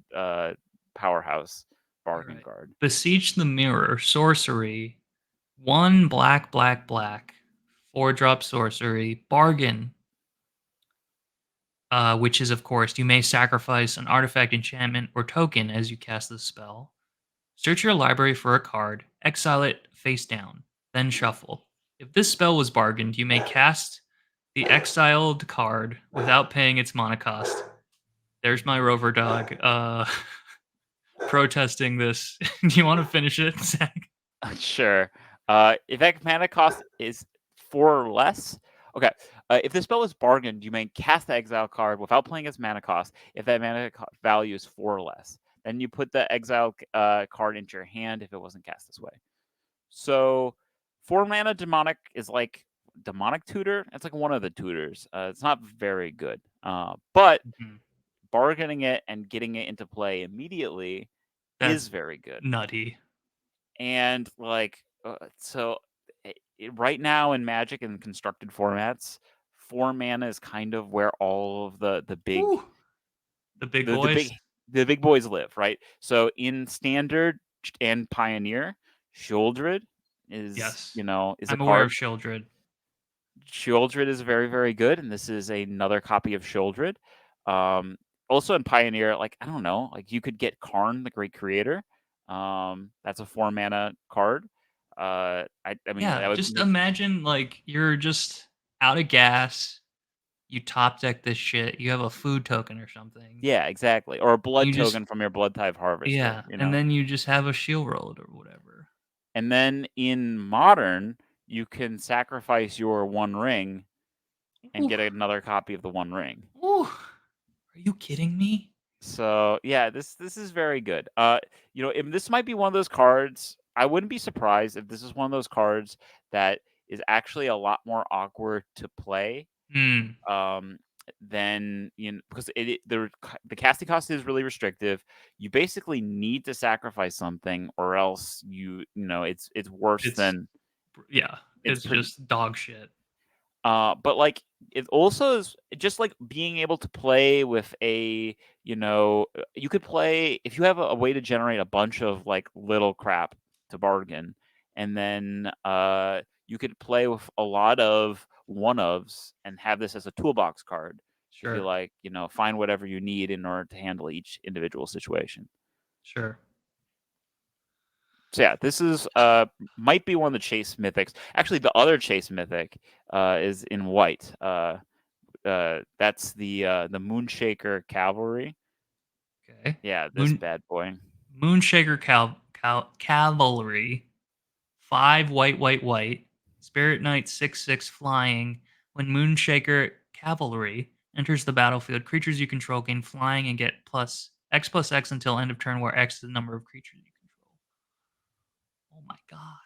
powerhouse All bargain right. card. Beseech the Mirror, sorcery. One black, black, black. 4-drop sorcery. Bargain. Which is, of course, you may sacrifice an artifact, enchantment, or token as you cast the spell. Search your library for a card, exile it face down, then shuffle. If this spell was bargained, you may cast the exiled card without paying its mana cost. There's my rover dog protesting this. Do you want to finish it, Zach? Sure. If that mana cost is 4 or less, okay. If the spell is bargained, you may cast the exile card without playing its mana cost. If that value is 4 or less, then you put the exile card into your hand if it wasn't cast this way. So 4 mana demonic is like demonic tutor. It's like one of the tutors. It's not very good. But Mm-hmm. bargaining it and getting it into play immediately is That's very good. nutty. And like right now in Magic and constructed formats, 4 mana is kind of where all of the big Woo. The big the boys. big boys live, right? So in standard and pioneer, Shieldred is Yes. is a I'm aware of card. Shieldred. Shieldred is very, very good, and this is another copy of Shieldred. Also in Pioneer, like I don't know, like you could get Karn, the Great Creator. That's a 4 mana card. I mean Yeah, that would just make imagine like you're just out of gas. You top deck this shit. You have a food token or something. yeah, exactly, or a And blood you just token from your Blood Tithe Harvester, yeah, and then you just have a shield rolled or whatever. And then in Modern, you can sacrifice your One Ring and Ooh, get another copy of the One Ring. ooh. Are you kidding me? So yeah, this is very good. This might be one of those cards. I wouldn't be surprised if this is one of those cards that is actually a lot more awkward to play. Hmm. Um, than because the casting cost is really restrictive. You basically need to sacrifice something, or else it's worse It's than yeah, it's it's pretty. just dog shit. But like it also is just like being able to play with you could play if you have a way to generate a bunch of like little crap to bargain, and then you could play with a lot of one ofs and have this as a toolbox card to be Sure. like, find whatever you need in order to handle each individual situation. Sure. So yeah, this is might be one of the chase mythics. Actually, the other chase mythic is in white. That's the Moonshaker Cavalry. Okay. Yeah, this Moon bad boy. Moonshaker Cavalry. 5 white, white, white. Spirit Knight 6/6 flying. When Moonshaker Cavalry enters the battlefield, creatures you control gain flying and get plus X until end of turn, where X is the number of creatures you control. Oh my god.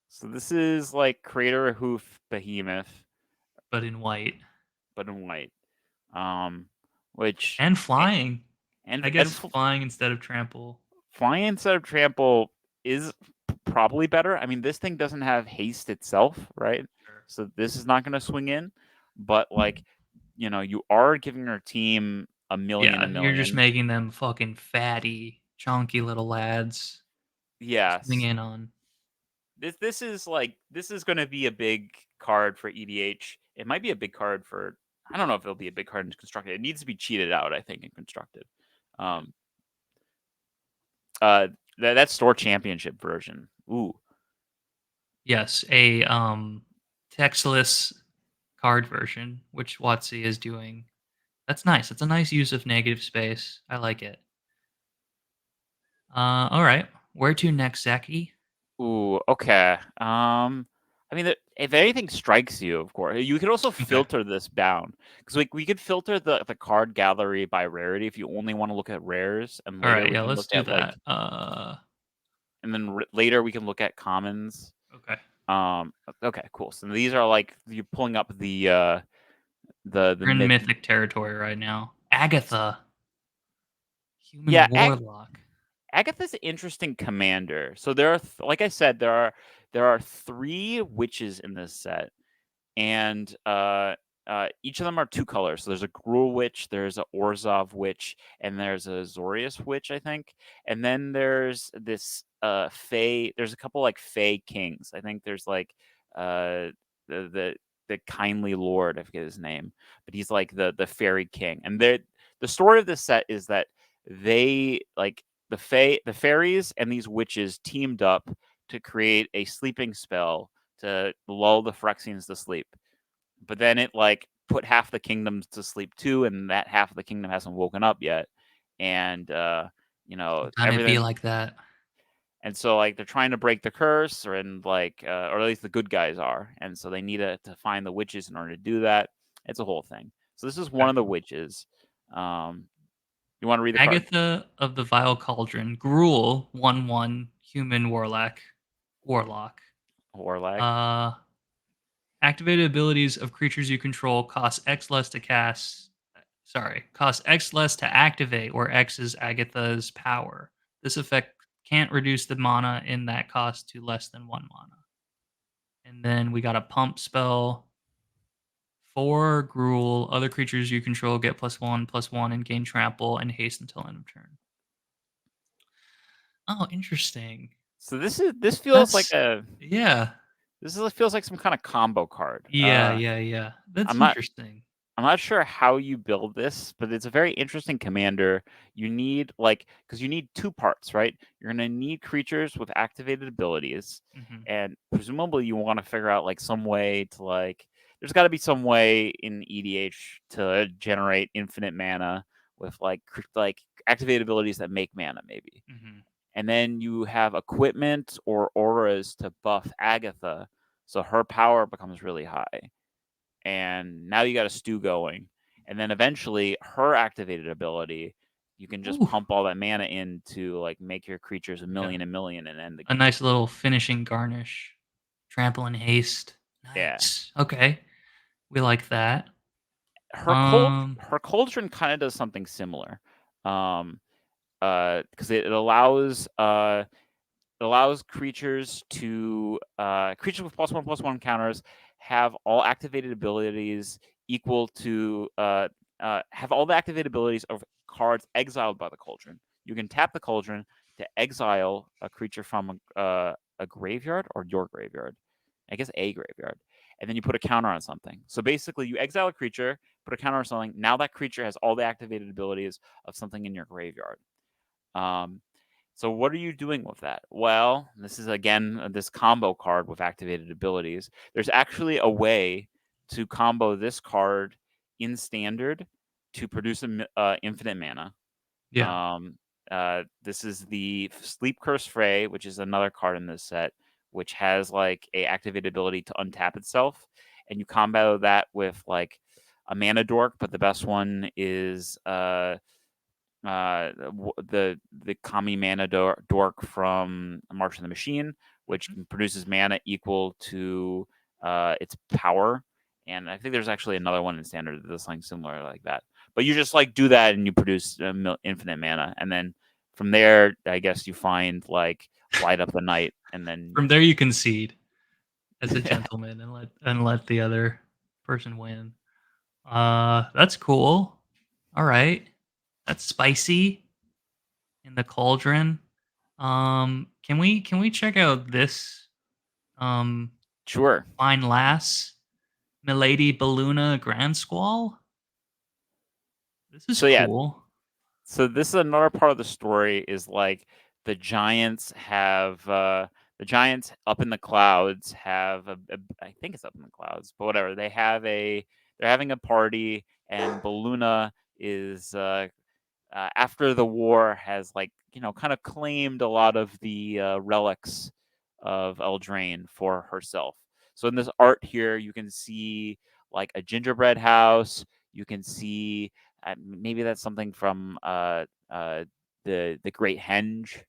So this is like Crater Hoof Behemoth, But in white. but in white. Um, which And flying. I and guess flying instead of trample. flying instead of trample is probably better. I mean, this thing doesn't have haste itself, right? Sure. So this is not going to swing in, but like you are giving your team a Yeah, you're just million. making them fucking fatty, chunky little lads. Swing Yes, in on. this is going to be a big card for EDH. It might be a big card for I don't know if it'll be a big card in constructed. It needs to be cheated out, I think, in constructed. Yeah. Um, that store championship version. Ooh, Yes, a textless card version, which WotC is doing. That's nice. That's a nice use of negative space. I like it. All right. Where to next, Zachy? ooh, okay. I mean, if anything strikes you, of course, you could also Okay. filter this down because we could filter the card gallery by rarity if you only want to look at rares, and All later right. we Yeah, can let's look do at that. and then later we can look at commons. Okay. Um, okay, cool. So these are like you're pulling up the We're in myth. mythic territory right now. Agatha. Human Yeah, warlock. Agatha's an interesting commander. So there are, like I said, there are 3 witches in this set, and each of them are 2 colors. So there's a Gruul witch, there's a Orzhov witch, and there's a Zorius witch, I think. And then there's this Fey. There's a couple like Fey kings. I think there's like uh, the the the kindly lord. I forget his name, but he's like the fairy king. And the story of this set is that they like the fairies and these witches teamed up to create a sleeping spell to lull the Phyrexians to sleep. But then it like put half the kingdoms to sleep too, and that half of the kingdom hasn't woken up yet. And Sometimes it be everything. like that. And so like they're trying to break the curse, or at least the good guys are, and so they need to find the witches in order to do that. It's a whole thing. So this is one Okay. of the witches. Um, you want to read the card? Agatha of the Vile Cauldron. Gruul, 1/1, human warlock. Warlock. Warlag. Uh, Activated abilities of creatures you control cost X less to cast. Sorry, cost X less to activate, where X is Agatha's power. This effect can't reduce the mana in that cost to less than 1 mana. And then we got a pump spell. 4 Gruul. Other creatures you control get +1/+1 and gain trample and haste until end of turn. Oh, interesting. So this feels like That's yeah. feels like some kind of combo card. Yeah. That's I'm not interesting. I'm not sure how you build this, but it's a very interesting commander. You need because you need 2 parts, right? You're gonna need creatures with activated abilities, Mhm. and presumably you want to figure out like some way to There's got to be some way in EDH to generate infinite mana with like activated abilities that make mana, maybe. Mhm. And then you have equipment or auras to buff Agatha, so her power becomes really high, and now you got a stew going. And then eventually her activated ability, you can just Ooh, pump all that mana in to like make your creatures yeah. a million and end the A game. nice little finishing garnish. Trample and haste. Yeah. Nice. Okay. We like that. Um, Her cauldron kind of does something similar. Um because it allows creatures with +1/+1 counters have all activated abilities equal to have all the activated abilities of cards exiled by the cauldron. You can tap the cauldron to exile a creature from a graveyard or your graveyard. I guess a graveyard. And then you put a counter on something. So basically, you exile a creature, put a counter on something. Now that creature has all the activated abilities of something in your graveyard. Um, so what are you doing with that? Well, this is again this combo card with activated abilities. There's actually a way to combo this card in standard to produce infinite mana. yeah. This is the Sleep Curse Fray, which is another card in this set, which has like a activated ability to untap itself, and you combo that with like a mana dork, but the best one is the Kami mana dork from March of the Machine, which Mhm. produces mana equal to its power. And I think there's actually another one in standard that does something similar like that. But you just like do that and you produce infinite mana, and then from there, I guess you find like light up the night, and then From there, you concede as a gentleman and let the other person win. That's cool. All right. That's spicy in the cauldron. Can we check out this um sure. fine lass, Milady Balluna Grand Squall? This is So yeah, cool. so this is another part of the story is like the giants up in the clouds have I think it's up in the clouds, but whatever. They're having a party, and Baluna is after the war has kind of claimed a lot of the relics of Eldraine for herself. So in this art here, you can see like a gingerbread house. You can see maybe that's something from the Great Henge,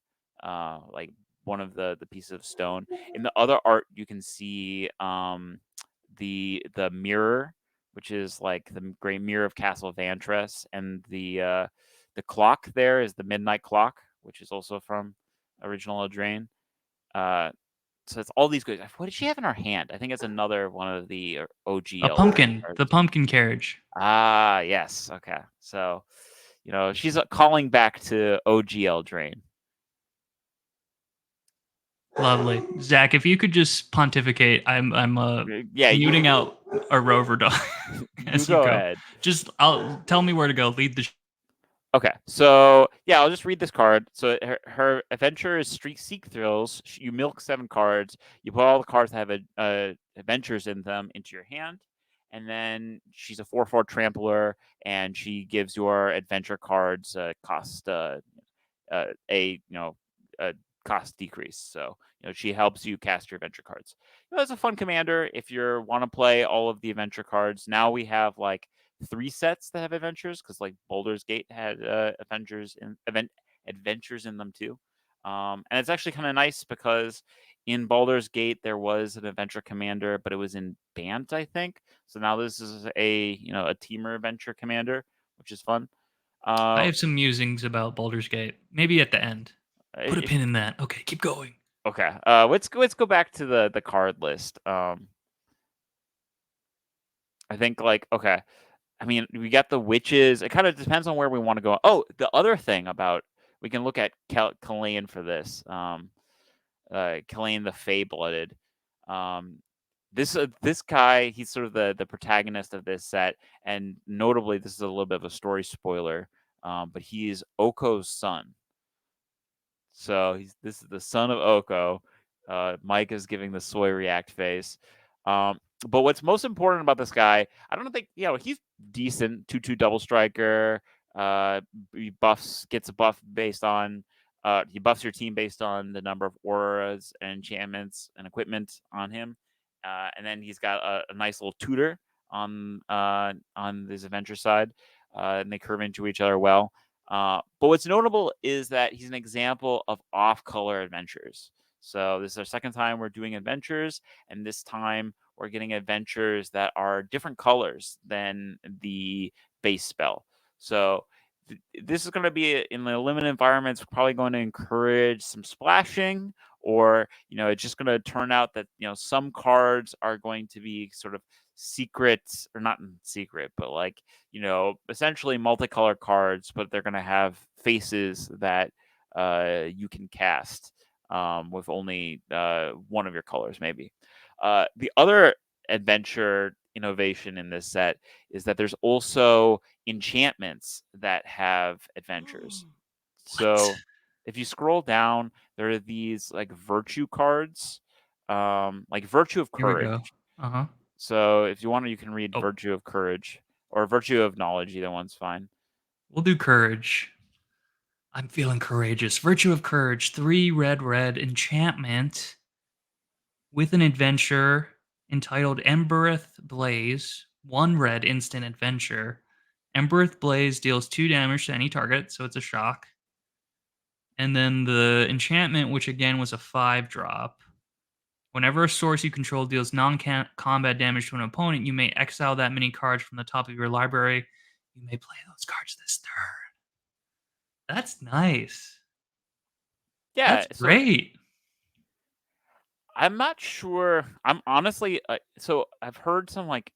like one of the pieces of stone. In the other art, you can see the mirror, which is like the Great Mirror of Castle Vantress, and the the clock there is the midnight clock, which is also from original Eldraine. So it's all these good. What did she have in her hand? I think it's another one of the OG A Eldraine pumpkin, the cards. pumpkin carriage. Ah, yes. Okay. So, she's calling back to OG Eldraine. Lovely, Zach. If you could just pontificate, I'm Yeah, muting out a rover dog you as you go go. ahead. Just tell me where to go. Lead the. Okay, so yeah, I'll just read this card. So her adventure is Street Seek Thrills. You milk 7 cards. You put all the cards that have adventures in them into your hand, and then she's a 4/4 trampler, and she gives your adventure cards cost a cost decrease. So she helps you cast your adventure cards. That's a fun commander if you want to play all of the adventure cards. Now we have like 3 sets that have adventures because like Baldur's Gate had adventures in them too. And it's actually kind of nice because in Baldur's Gate there was an adventure commander, but it was in Bant, I think. So now this is a teamer adventure commander, which is fun. I Uh, have some musings about Baldur's Gate. Maybe at the end. Put a if pin in that. Okay, keep going. Okay. Let's go back to the card list. I think like okay. I mean, we got the witches. It kind of depends on where we want to go. Oh, the other thing about we can look at Kalain for this. Kalain the Fey-blooded. Um, this guy, he's sort of the protagonist of this set, and notably, this is a little bit of a story spoiler. But he is Oko's son. So this is the son of Oko. Mike is giving the soy react face. But what's most important about this guy, I don't think he's decent. 2/2 double striker. He gets a buff based on. He buffs your team based on the number of auras and enchantments and equipment on him, and then he's got a nice little tutor on this adventure side, and they curve into each other well. But what's notable is that he's an example of off-color adventures. So this is our second time we're doing adventures, and this time we're getting adventures that are different colors than the base spell. So this is going to be in the limited environments, probably going to encourage some splashing, or it's just going to turn out that some cards are going to be sort of secret, or not secret, but like essentially multicolored cards, but they're going to have faces that you can cast with only one of your colors, maybe. The other adventure innovation in this set is that there's also enchantments that have adventures. What? So if you scroll down, there are these like virtue cards, like Virtue of Here we go. Courage. Uh huh. So if you want to, you can read Oh, Virtue of Courage or Virtue of Knowledge. Either one's fine. we'll do courage. I'm feeling courageous. Virtue of courage. 3 red, red enchantment with an adventure entitled Embereth Blaze. 1 red instant adventure. Embereth Blaze deals 2 damage to any target, so it's a shock. And then the enchantment, which again was a 5-drop. Whenever a source you control deals non-combat damage to an opponent, you may exile that many cards from the top of your library. You may play those cards this turn. That's nice. Yeah. That's So great. I'm not sure. I'm honestly so I've heard some like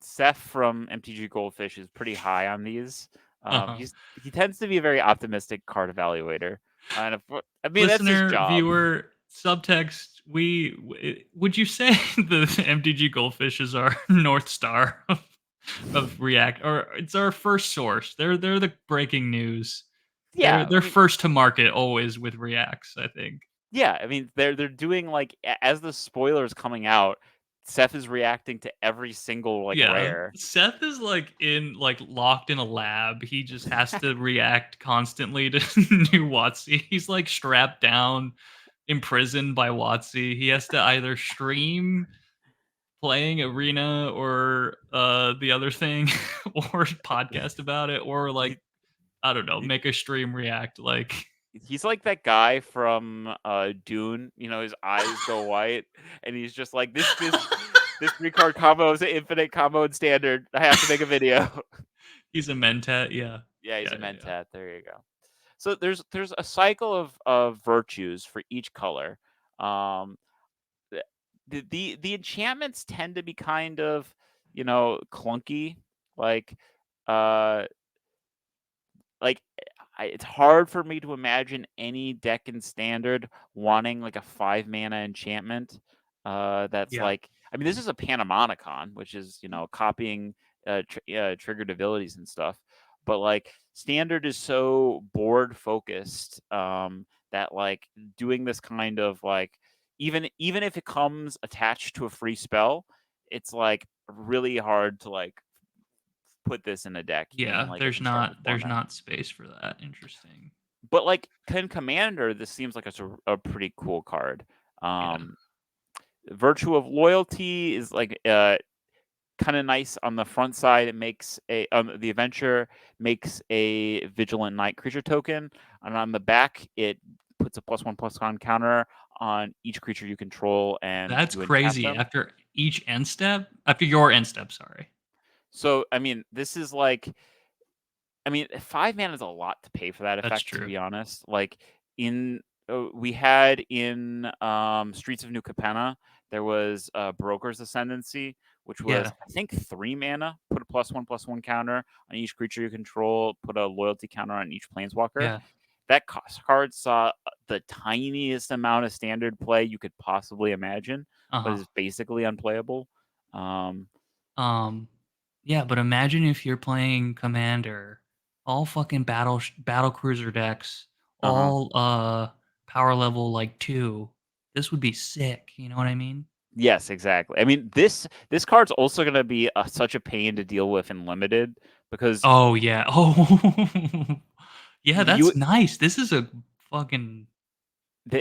Seth from MTG Goldfish is pretty high on these. Uh-huh. He tends to be a very optimistic card evaluator, and I mean that's his Listener, job. viewer, subtext. Would you say the MTG Goldfish is our North Star of React, or it's our first source? They're the breaking news. They're Yeah, I they're mean first to market always with Reacts, I think. yeah, I mean they're doing like as the spoilers coming out, Seth is reacting to every single like Yeah, rare. Seth is like locked in a lab. He just has to react constantly to new WotC. He's like strapped down, imprisoned by WotC. He has to either stream playing Arena or the other thing, or podcast about it, or like he, I don't know, he make a stream react. Like he's like that guy from Dune. His eyes go white, and he's just like this 3 card combo is an infinite combo in standard. I have to make a video. he's a mentat. Yeah. Yeah, he's Yeah, a yeah, yeah. mentat. There you go. So there's a cycle of virtues for each color. Um, the the enchantments tend to be kind of clunky, like uh it's hard for me to imagine any deck in standard wanting like a 5 mana enchantment. That's Yeah. like, I mean, this is a Panamonicon, which is copying triggered abilities and stuff. But like standard is so board focused that like doing this kind of like even if it comes attached to a free spell, it's like really hard to like put this in a deck in Yeah, like a there's constructed there's format. not space for that. Interesting. But like Ken Commander, this seems like it's a pretty cool card. Yeah. Um, Virtue of Loyalty is like kind of nice on the front side. It makes the adventure makes a Vigilant Knight creature token, and on the back it puts a +1/+1 counter on each creature you control, and That's you untap crazy. them. After each end step, after your end step, sorry. So I mean, this is like, I mean, 5 mana is a lot to pay for that That's effect, to true. be honest. Like in we had in Streets of New Capenna, there was Broker's Ascendancy, which was Yeah. I think 3 mana. Put a +1/+1 counter on each creature you control. Put a loyalty counter on each planeswalker. Yeah. That cost card saw the tiniest amount of standard play you could possibly imagine, but Uh-huh. is basically unplayable. Um, Um yeah, but imagine if you're playing Commander, all fucking battle cruiser decks, uh huh. all power level like 2. This would be sick, you know what I mean? Yes, exactly. I mean, this card's also going to be such a pain to deal with in limited because Oh yeah. Oh. Yeah, you that's nice. This is a fucking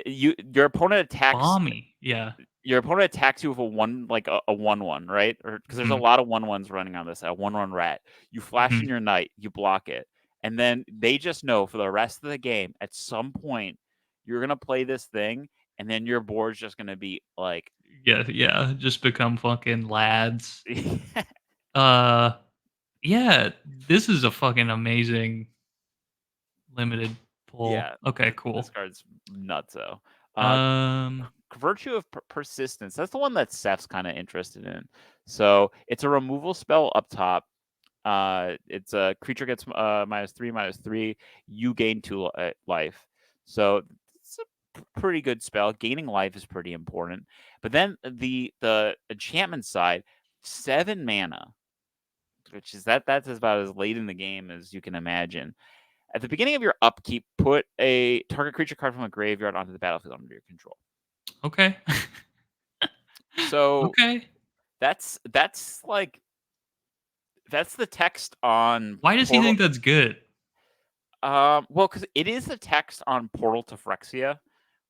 your opponent attacks balmy. Yeah. you with a one, like a 1/1, right? Or because there's a Mhm. lot of 1/1s running on this, a 1/1 rat. You flash in Mhm. your knight, you block it, and then they just know for the rest of the game, at some point, you're gonna play this thing, and then your board's just gonna be like, Yeah, yeah, just become fucking lads. Uh, yeah, this is a fucking amazing limited pull. yeah, Okay, this cool. card's nutso. Uh, Um, Virtue of Persistence. That's the one that Seth's kind of interested in. So it's a removal spell up top. It's a creature gets -3/-3. You gain 2 life. So it's a pretty good spell. Gaining life is pretty important. But then the enchantment side, 7 mana, which is that's about as late in the game as you can imagine. At the beginning of your upkeep, put a target creature card from a graveyard onto the battlefield under your control. okay. So Okay. that's like that's the text on Why does he Portal. think that's good? Well, because it is the text on Portal to Phyrexia,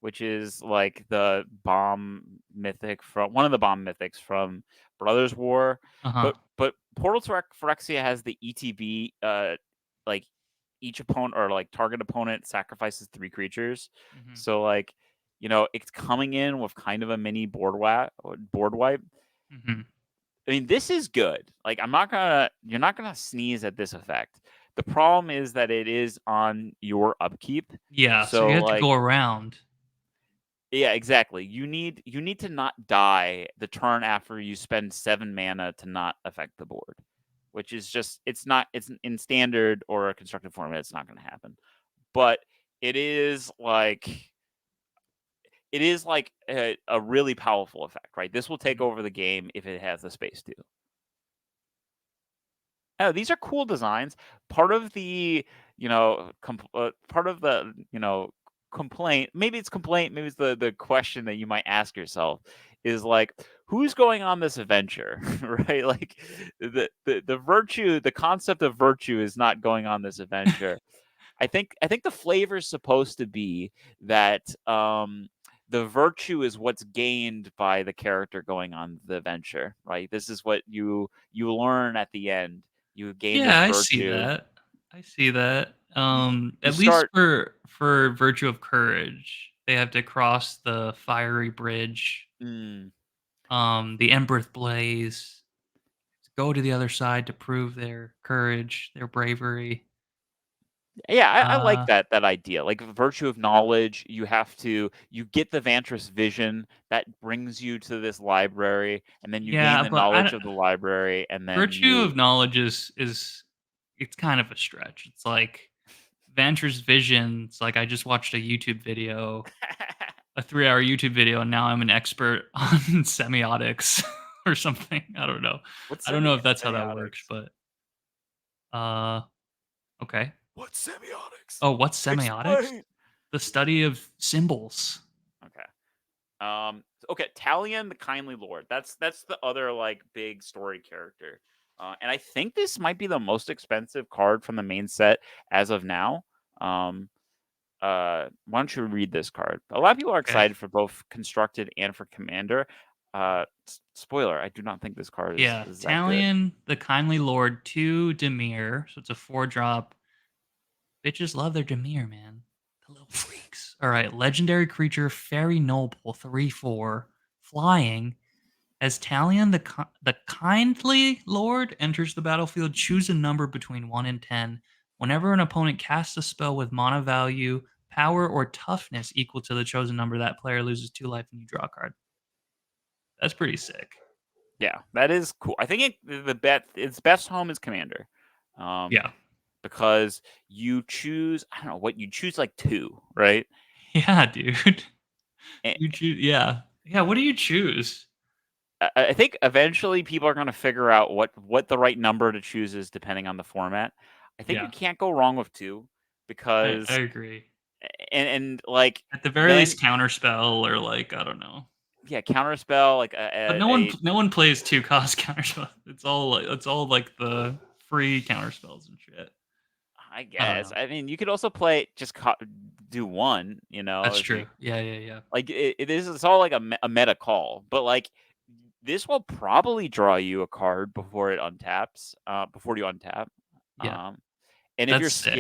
which is like the bomb mythic from one of the bomb mythics from Brothers War. Uh-huh. But Portal to Phyrexia has the ETB. Like each opponent or like target opponent sacrifices 3 creatures. Mhm. So like it's coming in with kind of a mini board wipe. Mhm. I mean, this is good. Like, you're not gonna sneeze at this effect. The problem is that it is on your upkeep. Yeah, so you So, have to like, go around. yeah, exactly. You need to not die the turn after you spend 7 mana to not affect the board, which is just it's in standard or a constructed format. It's not going to happen. But it is like a really powerful effect, right? This will take Mhm. over the game if it has the space to. Oh, these are cool designs. Part of the, part of the, complaint, maybe it's complaint, maybe it's the question that you might ask yourself is like, who's going on this adventure, right? Like the virtue, the concept of virtue is not going on this adventure. I think the flavor is supposed to be that the virtue is what's gained by the character going on the adventure, right? This is what you learn at the end. You gain Yeah, this I see virtue. that. I see that. You you At least start. for virtue of courage, they have to cross the fiery bridge, Mm, the Embereth Blaze, go to the other side to prove their courage, their bravery. Yeah, I like Uh, that idea. Like virtue of knowledge, you get the Vantress vision that brings you to this library, and then you gain yeah, the but knowledge of the library, and then virtue you of knowledge is it's kind of a stretch. It's like Vanter's vision. It's like I just watched a YouTube video, a 3-hour YouTube video, and now I'm an expert on semiotics or something. I don't know. what's I don't know if that's how that works, semiotics? but uh, okay. What's semiotics? Oh, what's semiotics? Explain. The study of symbols. Okay. Okay, Talion the Kindly Lord. That's the other like big story character. And I think this might be the most expensive card from the main set as of now. Um, why don't you read this card? A lot of people are Okay. excited for both constructed and for commander. Spoiler: I do not think this card Yeah, is that good. Talion, the kindly lord, 2 Demir, so it's a 4-drop. Bitches love their Demir, man. The little freaks. All right, legendary creature, fairy noble, 3/4, flying. As Talion, the kindly lord enters the battlefield, choose a number between 1 and 10. Whenever an opponent casts a spell with mana value, power, or toughness equal to the chosen number, that player loses 2 life and you draw a card. That's pretty sick. Yeah, that is cool. I think its best home is commander. Um, Yeah. because you choose, I don't know what you choose, like two, right? Yeah, dude. And You choose. Yeah. Yeah. What do you choose? I think eventually people are going to figure out what the right number to choose is depending on the format. I think you Yeah. can't go wrong with two I because agree. and like At the very then least, counterspell or like I don't know. yeah, counterspell like But no one plays 2 cost counterspell. It's all like the free counterspells and shit. I I don't guess. know. I mean, you could also play just do one, That's if you true. Yeah. Yeah. Yeah. like it's all like a meta call, but like this will probably draw you a card before it untaps, before you untap. Yeah. Um, and That's sick.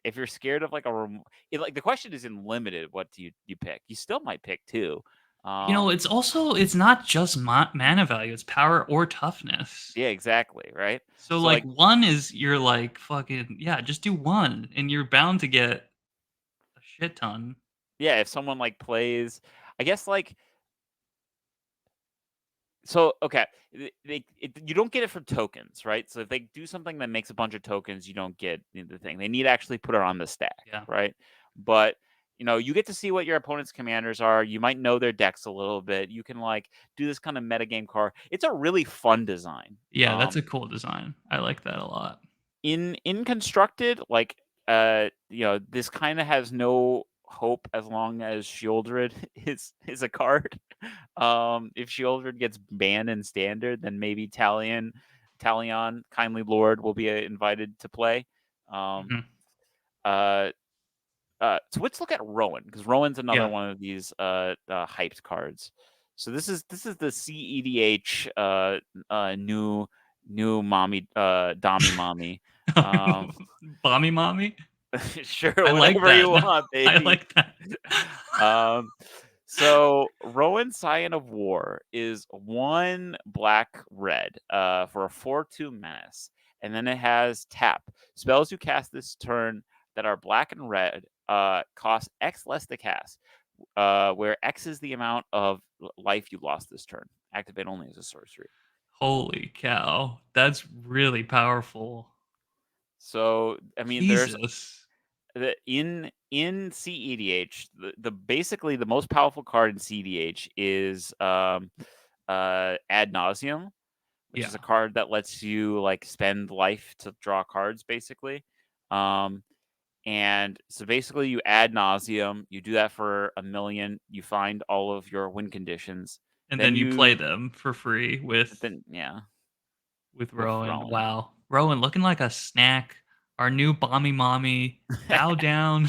if you're scared of like like the question is in limited, what do you pick? You still might pick two. It's also it's not just mana value. It's power or toughness. Yeah, exactly, right? So So like like, one is you're like fucking yeah, just do one, and you're bound to get a shit ton. yeah, if someone like plays, I guess like so okay, you don't get it from tokens, right? So if they do something that makes a bunch of tokens, you don't get the thing. They need to actually put it on the stack, Yeah. right? But you get to see what your opponent's commanders are. You might know their decks a little bit. You can like do this kind of metagame card. It's a really fun design. Yeah, that's a cool design. I like that a lot. In constructed, like this kind of has no hope as long as Shieldred is a card. If Shieldred gets banned in standard, then maybe Talion, Kindly Lord will be invited to play. Um, Mhm. uh, so let's look at Rowan because Rowan's another Yeah. one of these hyped cards. So this is the CEDH new mommy Dami mommy. Um, Bommy mommy? sure, I like whatever that. you want, I baby. like that. um, so Rowan Scion of War is one black red for a 4/2 menace, and then it has tap. Spells you cast this turn that are black and red cost X less to cast, where X is the amount of life you lost this turn. Activate only as a sorcery. Holy cow. That's really powerful. So I mean, there's Jesus. in CEDH, the basically the most powerful card in CEDH is Ad Nauseum, which is a Yeah. card that lets you like spend life to draw cards, basically. Um, and so basically, you Ad Nauseum. You do that for 1,000,000. You find all of your win conditions. And Then then you play you them for free with then yeah with Rowan. Rowan. Wow. Rowan looking like a snack. Our new Bommy Mommy. Bow down.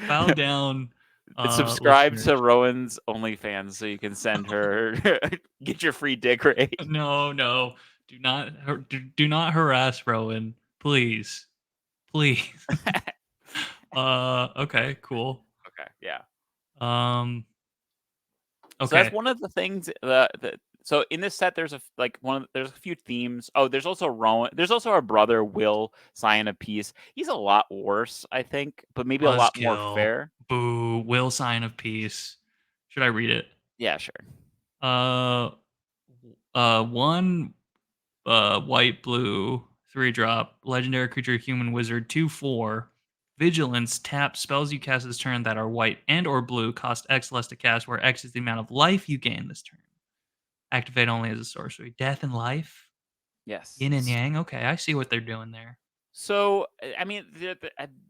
Bow down, Subscribe to listeners. Rowan's OnlyFans so you can send her get your free dick rate. No, no. Do not harass Rowan. Please. Please. Okay, cool. Okay, yeah. Um, So that's okay. one of the things that So in this set, there's there's a few themes. Oh, there's also Rowan. There's also our brother Will, Scion of Peace. He's a lot worse, I think, but maybe a lot more Buzzkill. fair. Boo. Will sign of peace. Should I read it? Yeah, sure. Uh, one white blue 3-drop legendary creature human wizard 2/4 vigilance tap spells you cast this turn that are white and or blue cost X less to cast, where X is the amount of life you gain this turn. Activate only as a sorcery. Death and life, Yes. yin and yang. Okay, I see what they're doing there. So I mean,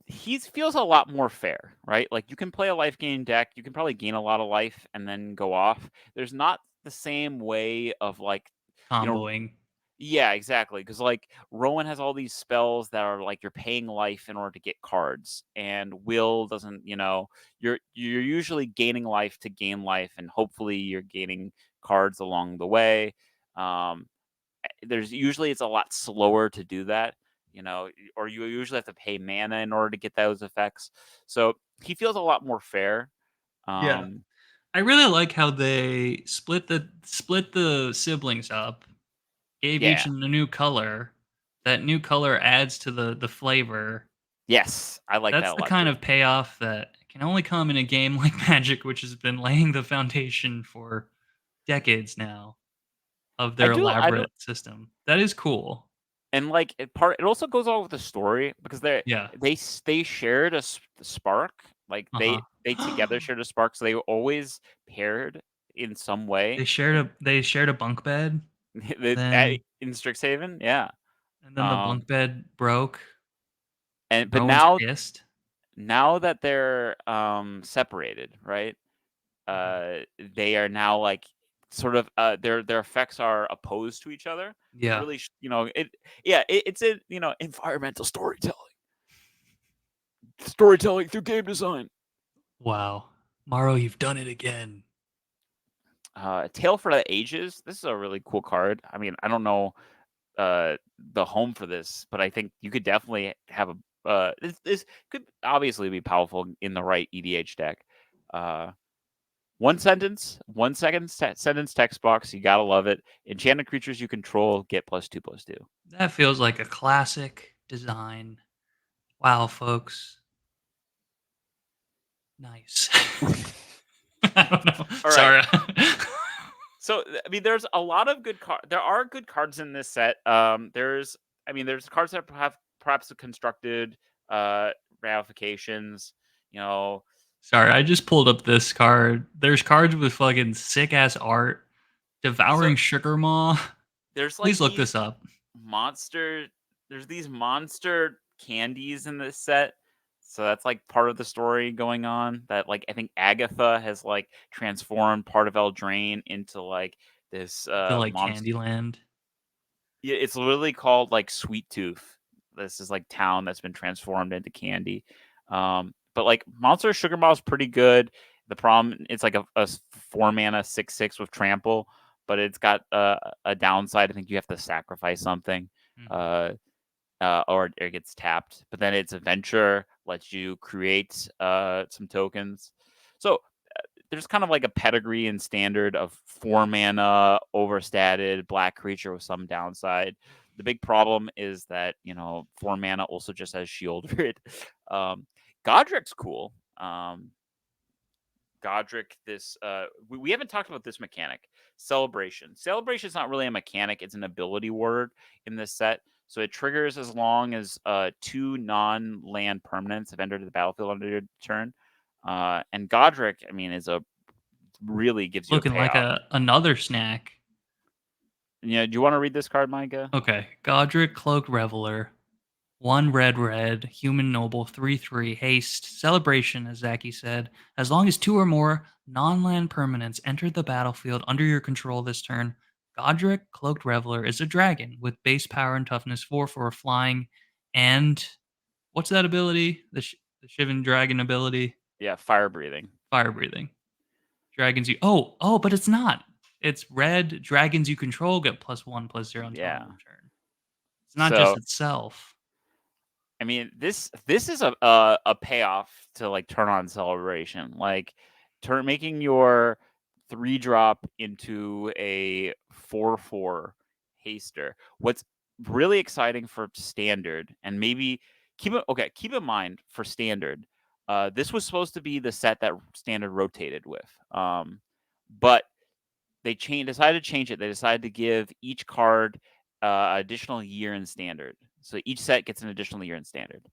he feels a lot more fair, right? Like you can play a life gain deck. You can probably gain a lot of life and then go off. There's not the same way of like, you know, Comboing. yeah, exactly. Because like Rowan has all these spells that are like you're paying life in order to get cards, and Will doesn't. You're usually gaining life to gain life, and hopefully you're gaining cards along the way. Um, there's usually it's a lot slower to do that, or you usually have to pay mana in order to get those effects. So he feels a lot more fair. Yeah. Um, I really like how they split the siblings up, gave each yeah, a new color. That new color adds to the flavor. yes, I like that That's a the lot kind too. of payoff that can only come in a game like Magic, which has been laying the foundation for decades now of their I do, elaborate system. That is cool. and like it also goes on with the story because Yeah. they shared spark, like Uh they together huh. shared a spark, so they were always paired in some way. They shared a bunk bed, and then In Strixhaven, yeah. the um bunk bed broke, and and but Rowan's now pissed. that they're separated, right? Mhm. uh they are now like sort of their effects are opposed to each other. It Yeah. really it yeah it's a environmental storytelling through game design. Wow. Morrow, you've done it again. Tale for the Ages, this is a really cool card. I mean, I don't know the home for this, but I think you could definitely have a this could obviously be powerful in the right EDH deck. uh one second sentence text box. You gotta love it. Enchanted creatures you control get +2/+2. That feels like a classic design. Wow, folks. Nice. I don't know. All right. Sorry. So I mean, there's a lot of good cards. There are good cards in this set. There's cards that have perhaps constructed uh, ramifications. You know, Sorry, I just pulled up this card. There's cards with fucking sick ass art. so Devouring Sugar Maw. there's like Please look this up. monster. There's these monster candies in this set. So that's like part of the story going on. That like I think Agatha has like transformed part of Eldraine into like this To like monster. Candyland. Yeah, it's literally called like Sweet Tooth. This is like town that's been transformed into candy. But like Monster Sugar Ball is pretty good. The problem, it's like a 4 mana 6/6 with trample, but it's got a downside. I think you have to sacrifice something, Mhm. uh, or it gets tapped. But then its adventure lets you create some tokens. So there's kind of like a pedigree and standard of 4 mana overstated black creature with some downside. The big problem is that 4 mana also just has shield grid. um, Godric's cool. Godric, we haven't talked about this mechanic, celebration. Celebration is not really a mechanic; it's an ability word in this set. So it triggers as long as 2 non-land permanents have entered the battlefield under your turn. And Godric, I mean, is a really gives you a Looking like payoff. another snack. Do you want to read this card, Micah? Okay. Godric Cloaked Reveler. One red, human noble, 3/3, haste, celebration, as Zachy said. As long as two or more non land permanents enter the battlefield under your control this turn, Godric Cloaked Reveler is a dragon with base power and toughness 4 for flying. And what's that ability? The Shivan Dragon ability? Yeah, fire breathing. Fire breathing. Dragons you. Oh, but it's not. It's red. Dragons you control get +1/+0 until end Yeah. of turn. It's not just So itself. I mean, this is a payoff to like turn on celebration, like turn making your 3 drop into a 4/4 haster. What's really exciting for standard, and maybe keep in mind for standard, this was supposed to be the set that standard rotated with. But they decided to change it. They decided to give each card additional year in standard. So each set gets an additional year in standard,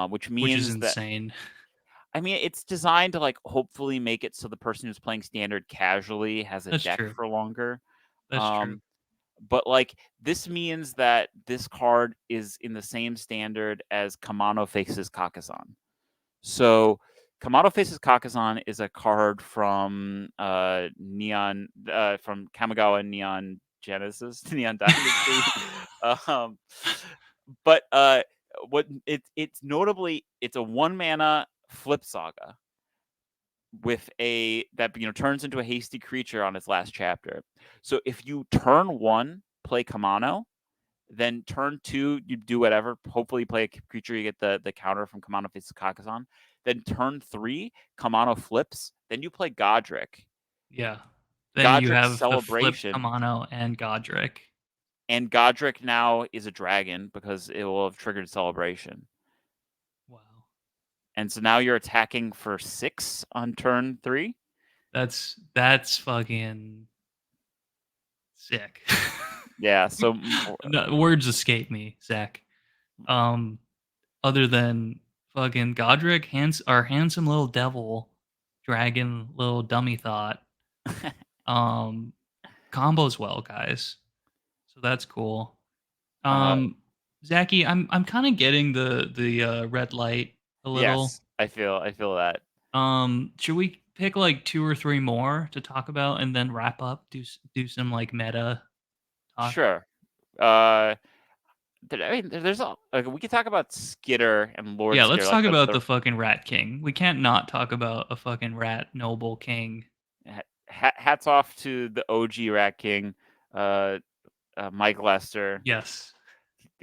which which is means that insane. I mean it's designed to like hopefully make it so the person who's playing standard casually has a That's deck true. for longer. That's true. Um, but like this means that this card is in the same standard as Kamano Faces Kakazan. So Kamado Faces Kakazan is a card from Neon from Kamigawa Neon Genesis, Neon Dynasty. um, but what it's notably it's a 1 mana flip saga with a that turns into a hasty creature on its last chapter. So if you turn 1 play Kamano, then turn 2, you do whatever. Hopefully, play a creature. You get the counter from Kamano Faces Kakazan. Then turn 3, Kamano flips. Then you play Godric. Yeah. Then you Godric have the flipped Celebration. Kamano and Godric. And Godric now is a dragon because it will have triggered Celebration. Wow. And so now you're attacking for 6 on turn 3. That's fucking sick. Yeah, so No, words escape me, Zach. Um, other than fucking Godric, our handsome little devil, dragon, little dummy thought. Um, combos well, guys. So that's cool. uh, Um, Zachy, I'm kind of getting the red light a little. yes, I feel that. Should we pick like two or three more to talk about and then wrap up? Do some like meta talk. Sure. I mean, there's a like, we could talk about Skitter and Lord Yeah, Skitter, let's like talk about the the fucking Rat King. We can't not talk about a fucking Rat Noble King. hats off to the OG Rat King, uh, Mike Lester, Yes,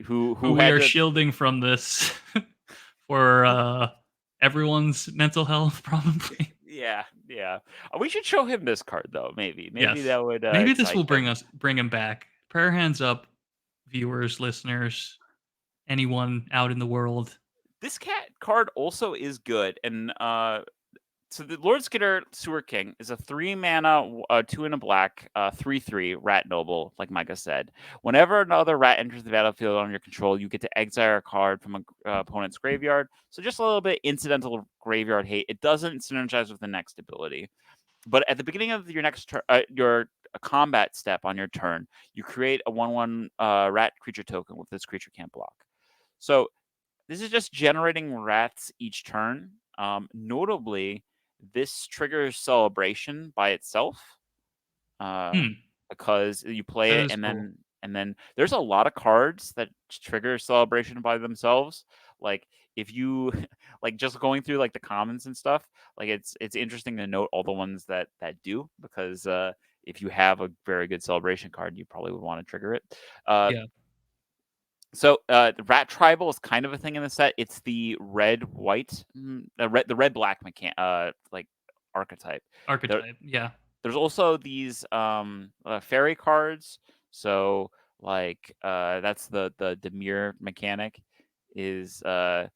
who who we had are to. shielding from this for everyone's mental health, probably. Yeah, yeah. We should show him this card though. Maybe Yes, that would maybe this excite will him. bring him back. Prayer hands up, viewers, listeners, anyone out in the world. This cat card also is good, and so the Lord Skitter Sewer King is a 3 mana, 2 and a black, 3/3 rat noble, like Micah said. Whenever another rat enters the battlefield on your control, you get to exile a card from an opponent's graveyard. So just a little bit incidental graveyard hate. It doesn't synergize with the next ability. But at the beginning of your next turn, your combat step on your turn, you create a 1/1 rat creature token with this creature can't block. So this is just generating rats each turn. Notably, this triggers celebration by itself, uh, Hmm, because you play that it is cool. and then there's a lot of cards that trigger celebration by themselves. Like if you like just going through like the commons and stuff, like it's interesting to note all the ones that do because if you have a very good celebration card, you probably would want to trigger it. Uh, Yeah, so the rat tribal is kind of a thing in the set. It's the red white, the red black like archetype. There, archetype. Yeah, there's also these fairy cards. So like that's the Demir mechanic is uh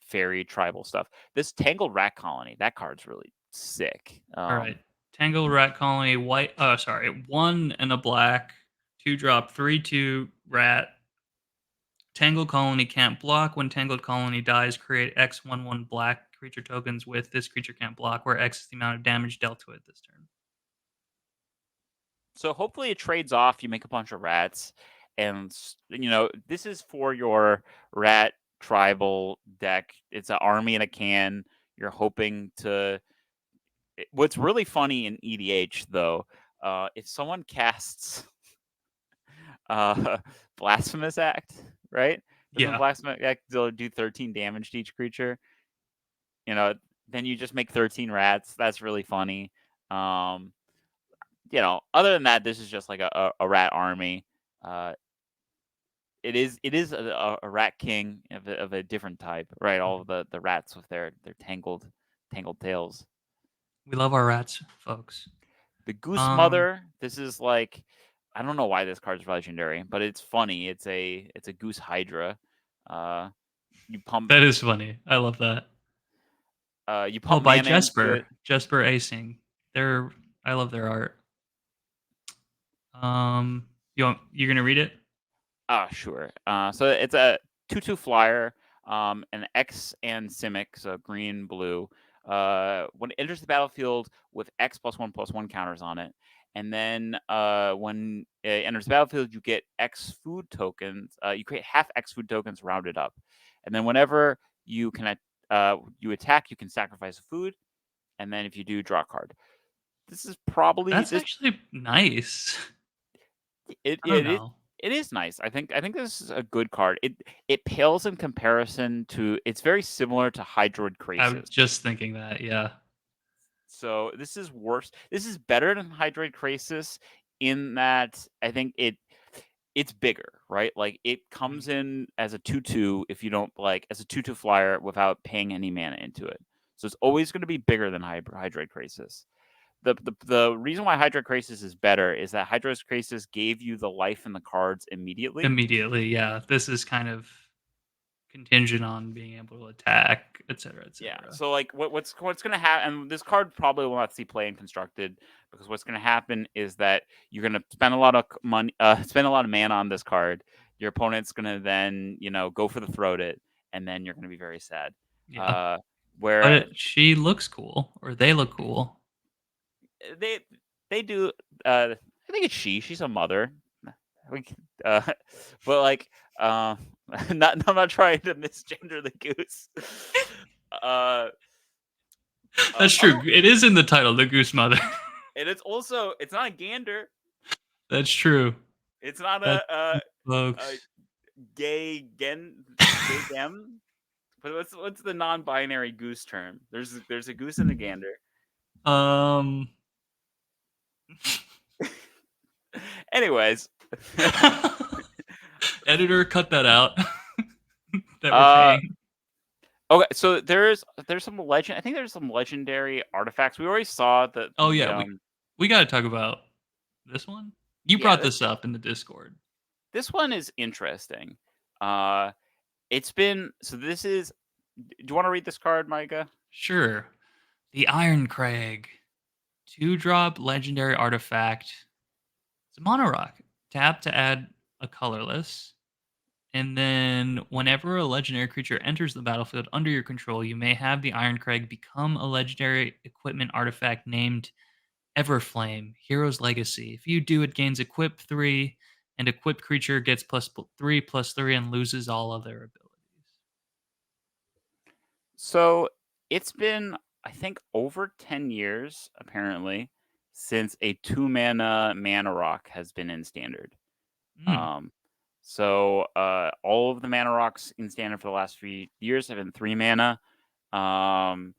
fairy tribal stuff. This Tangled Rat Colony, that card's really sick. all right. Tangle Rat Colony, white. Sorry, one and a black, 2 drop, 3/2 rat. Tangled Colony can't block. When Tangled Colony dies, create X 1/1 black creature tokens with this creature can't block, where X is the amount of damage dealt to it this turn. So hopefully it trades off. You make a bunch of rats, and this is for your rat tribal deck. It's an army in a can. You're hoping to. What's really funny in EDH though, if someone casts uh, Blasphemous Act, right? Doesn't Yeah, Blasphemous Act do 13 damage to each creature? You know, then you just make 13 rats. That's really funny. Um, other than that, this is just like a rat army. Uh, it is a rat king of a different type, right? All mhm. of the rats with their tangled tails. We love our rats, folks. The Goose Um, Mother, this is like I don't know why this card's legendary, but it's funny. It's a Goose Hydra. Uh, you pump that is funny. I love that. you Oh, pump by mana into Jesper. it. Jesper Acing. They're I love their art. You're gonna read it? Ah, sure. So it's a 2/2 flyer, an X and Simic, so green, blue. When it enters the battlefield with X +1/+1 counters on it, and then when it enters the battlefield, you get X food tokens. You create half X food tokens rounded up, and then whenever you attack, you can sacrifice a food, and then if you do, draw a card. This is probably That's this actually nice. It I don't it know. it is nice. I think this is a good card. It pales in comparison to. It's very similar to Hydroid I'm Krasis. just thinking that, yeah. So this is worse. This is better than Hydroid Krasis in that I think it's bigger, right? Like it Mhm. comes in as a 2/2 if you don't like as a 2/2 flyer without paying any mana into it. So it's always going to be bigger than Hydroid Krasis. The reason why Hydrocrisis is better is that Hydrocrisis gave you the life in the cards immediately. Immediately, yeah. This is kind of contingent on being able to attack, etc., Yeah. etc. So like what's gonna happen? And this card probably will not see play in constructed because what's gonna happen is that you're gonna spend a lot of money, spend a lot of mana on this card. Your opponent's gonna then go for the throat it, and then you're gonna be very sad. Yeah. Uh, where She looks cool, or they look cool. they they do. I think it's she. She's a mother. We, uh, but like, I'm not trying to misgender the goose. Uh, That's other, true. It is in the title, the Goose Mother. and it's not a gander. That's true. It's not That's a folks. gay gem. But what's the non-binary goose term? There's a goose and a gander. um Anyways, Editor, cut that out. That we're uh, paying. okay, so there's some legend. I think there's some legendary artifacts. We already saw Oh yeah, we got to talk about this one. You yeah, brought this up in the Discord. this one is interesting. Uh, it's been so. This is. Do you want to read this card, Micah? Sure. The Iron Crag. 2-drop legendary artifact. It's a mono rock. Tap to add a colorless. And then whenever a legendary creature enters the battlefield under your control, you may have the Iron Crag become a legendary equipment artifact named Everflame, Hero's Legacy. If you do, it gains equip 3, and equipped creature gets +3/+3 and loses all other abilities. So it's been, I think, over 10 years apparently since a 2 mana rock has been in standard. Hmm. Um, all of the mana rocks in standard for the last few years have been 3 mana. Um,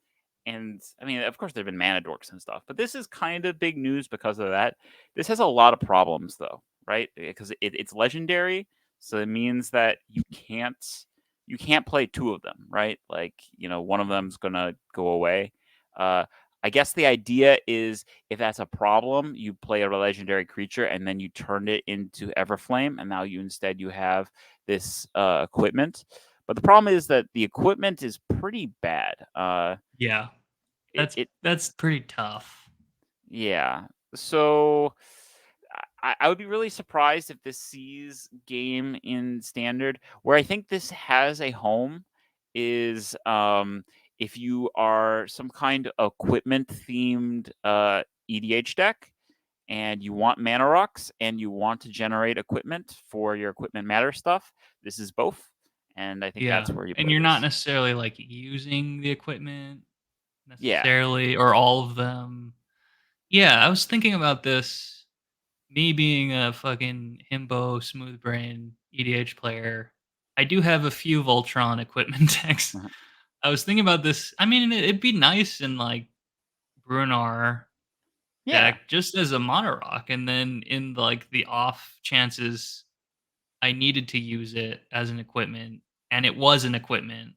and I mean, of course, there've been mana dorks and stuff, but this is kind of big news because of that. This has a lot of problems, though, right? Because it's legendary, so it means that you can't play two of them, right? Like one of them's gonna go away. Uh, I guess the idea is if that's a problem, you play a legendary creature and then you turn it into Everflame, and now you have this equipment. But the problem is that the equipment is pretty bad. Yeah, It, it that's pretty tough. yeah. So I would be really surprised if this sees game in standard. Where I think this has a home is if you are some kind of equipment themed EDH deck and you want mana rocks and you want to generate equipment for your equipment matter stuff. This is both. And I think Yeah, that's where you and play you're not this. necessarily like using the equipment Yeah. necessarily or all of them. Yeah, I was thinking about this. Me being a fucking himbo smooth brain EDH player, I do have a few Voltron equipment decks. I was thinking about this. I mean, it'd be nice in like Brunar Yeah. deck just as a mono rock, and then in like the off chances I needed to use it as an equipment, and it was an equipment.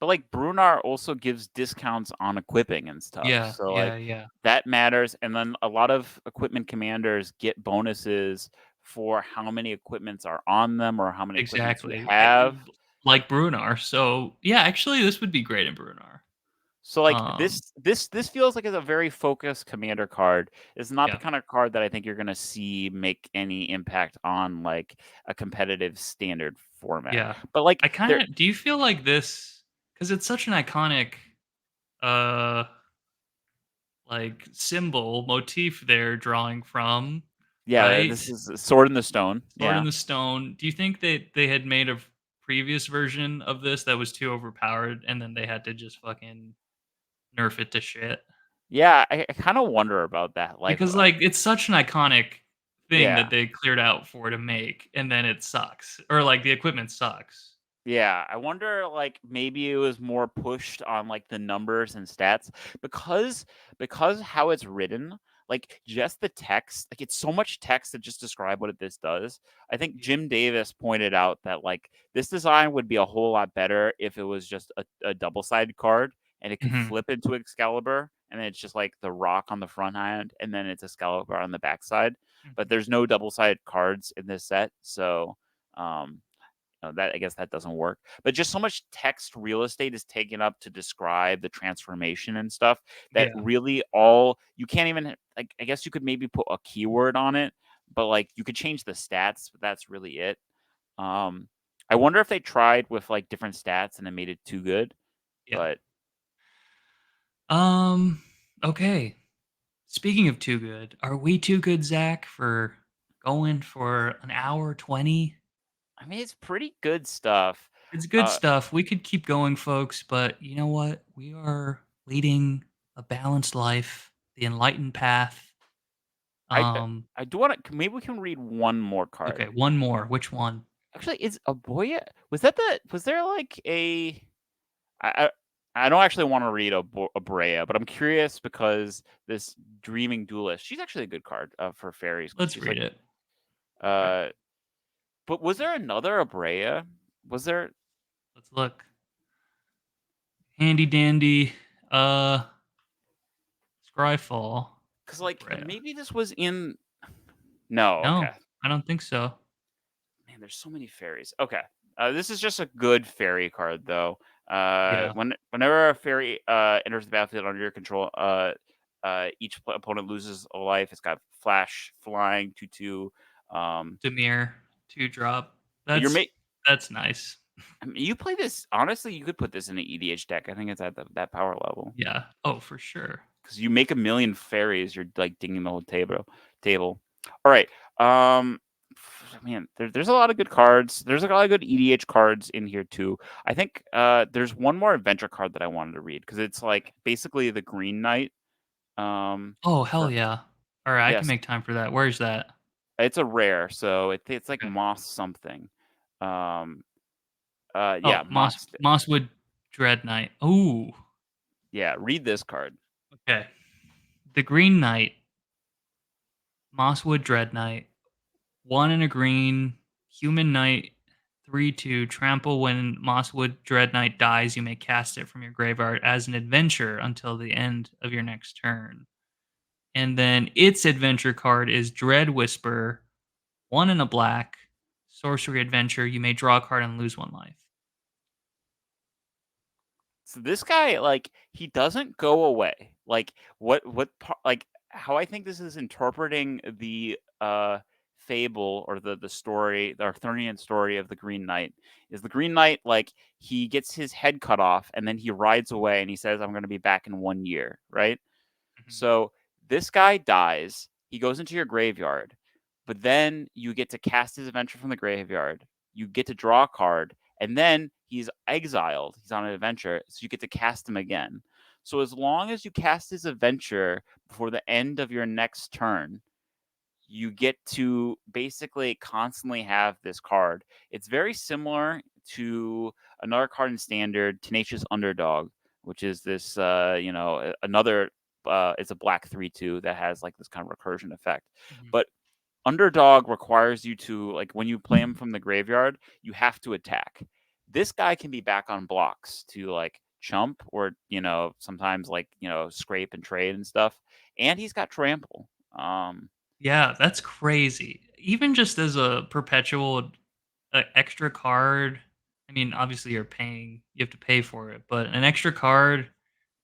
But like Brunar also gives discounts on equipping and stuff. Yeah, So yeah, like yeah. that matters. And then a lot of equipment commanders get bonuses for how many equipments are on them or how many equipments you Exactly. have. Like Brunar. So yeah, actually, this would be great in Brunar. So like Um, this feels like it's a very focused commander card. It's not the yeah, kind of card that I think you're gonna see make any impact on like a competitive standard format. yeah. But like I there kind of do. You feel like this because it's such an iconic, uh, like symbol motif they're drawing from, yeah, right? this is a Sword in the Stone. Sword in Yeah. the Stone. Do you think that they had made a previous version of this that was too overpowered, and then they had to just fucking nerf it to shit? Yeah, I kind of wonder about that. Because, like, it's such an iconic thing Yeah, that they cleared out for to make, and then it sucks, or, like, the equipment sucks. yeah. I wonder, like, maybe it was more pushed on like the numbers and stats because how it's written, like just the text, like it's so much text to just describe what this does. I think Yeah. Jim Davis pointed out that like this design would be a whole lot better if it was just a double sided card and it could Mhm, flip into Excalibur and then it's just like the rock on the front hand and then it's Excalibur on the back side. But mhm. there's no double sided cards in this set, so um that I guess that doesn't work. But just so much text real estate is taken up to describe the transformation and stuff that Yeah, really all you can't even like. I guess you could maybe put a keyword on it, but like you could change the stats, but that's really it. Um, I wonder if they tried with like different stats and it made it too good. yeah. But Um, okay. Speaking of too good, are we too good, Zach, for going for an hour 20? I mean, it's pretty good stuff. It's good Uh, stuff. We could keep going, folks, but you know what? We are leading a balanced life, the enlightened path. I Um, I do want to. Maybe we can read one more okay, card. one more. Which one? Actually, is Aboya? Was that the? Was there like a? I I don't actually want to read a Brea, but I'm curious because this Dreaming Duelist, she's actually a good card for fairies because Let's she's read like, it. Okay, uh, but was there another Abrea? Was there? let's look. Handy dandy. Uh, Scryfall. Because like Brea. maybe this was in. No, No, okay. I don't think so. Man, there's so many fairies. Okay, this is just a good fairy card though. Yeah, Whenever a fairy enters the battlefield under your control, each opponent loses a life. It's got flash, flying, 2/2. Demir, 2 drop. You're ma- That's nice. I mean, you play this honestly. You could put this in an EDH deck. I think it's at that power level Yeah. Oh, for sure. because you make a million fairies. You're like dinging the whole table. All right. Um, man, there's a lot of good cards. There's a lot of good EDH cards in here too. I think there's one more adventure card that I wanted to read because it's like basically the Green Knight. Oh, hell For yeah. All right, I can yes, make time for that. Where's that? it's a rare, so it's like Okay. Moss something. Um, Oh, yeah, Moss. Mosswood Dread Knight. Ooh. Yeah, read this card. Okay. The Green Knight, Mosswood Dread Knight, 1 and a green, human knight, 3/2, trample. When Mosswood Dread Knight dies, you may cast it from your graveyard as an adventure until the end of your next turn. And then its adventure card is Dread Whisper, 1 and a black, sorcery adventure. You may draw a card and lose 1 life. So this guy, like, he doesn't go away. Like, like, how I think this is interpreting the fable or the story, the Arthurian story of the Green Knight is the Green Knight, like, he gets his head cut off and then he rides away and he says, I'm going to be back in 1 year, right? Mhm, So this guy dies. He goes into your graveyard, but then you get to cast his adventure from the graveyard. You get to draw a card, and then he's exiled. He's on an adventure, so you get to cast him again. So as long as you cast his adventure before the end of your next turn, you get to basically constantly have this card. It's very similar to another card in standard, Tenacious Underdog, which is this, another. It's a black 3/2 that has like this kind of recursion effect. mhm. But Underdog requires you to like when you play him from the graveyard, you have to attack. this guy can be back on blocks to like chump or sometimes like scrape and trade and stuff, and he's got trample. Yeah, that's crazy. Even just as a perpetual extra card, I mean, obviously you have to pay for it, but an extra card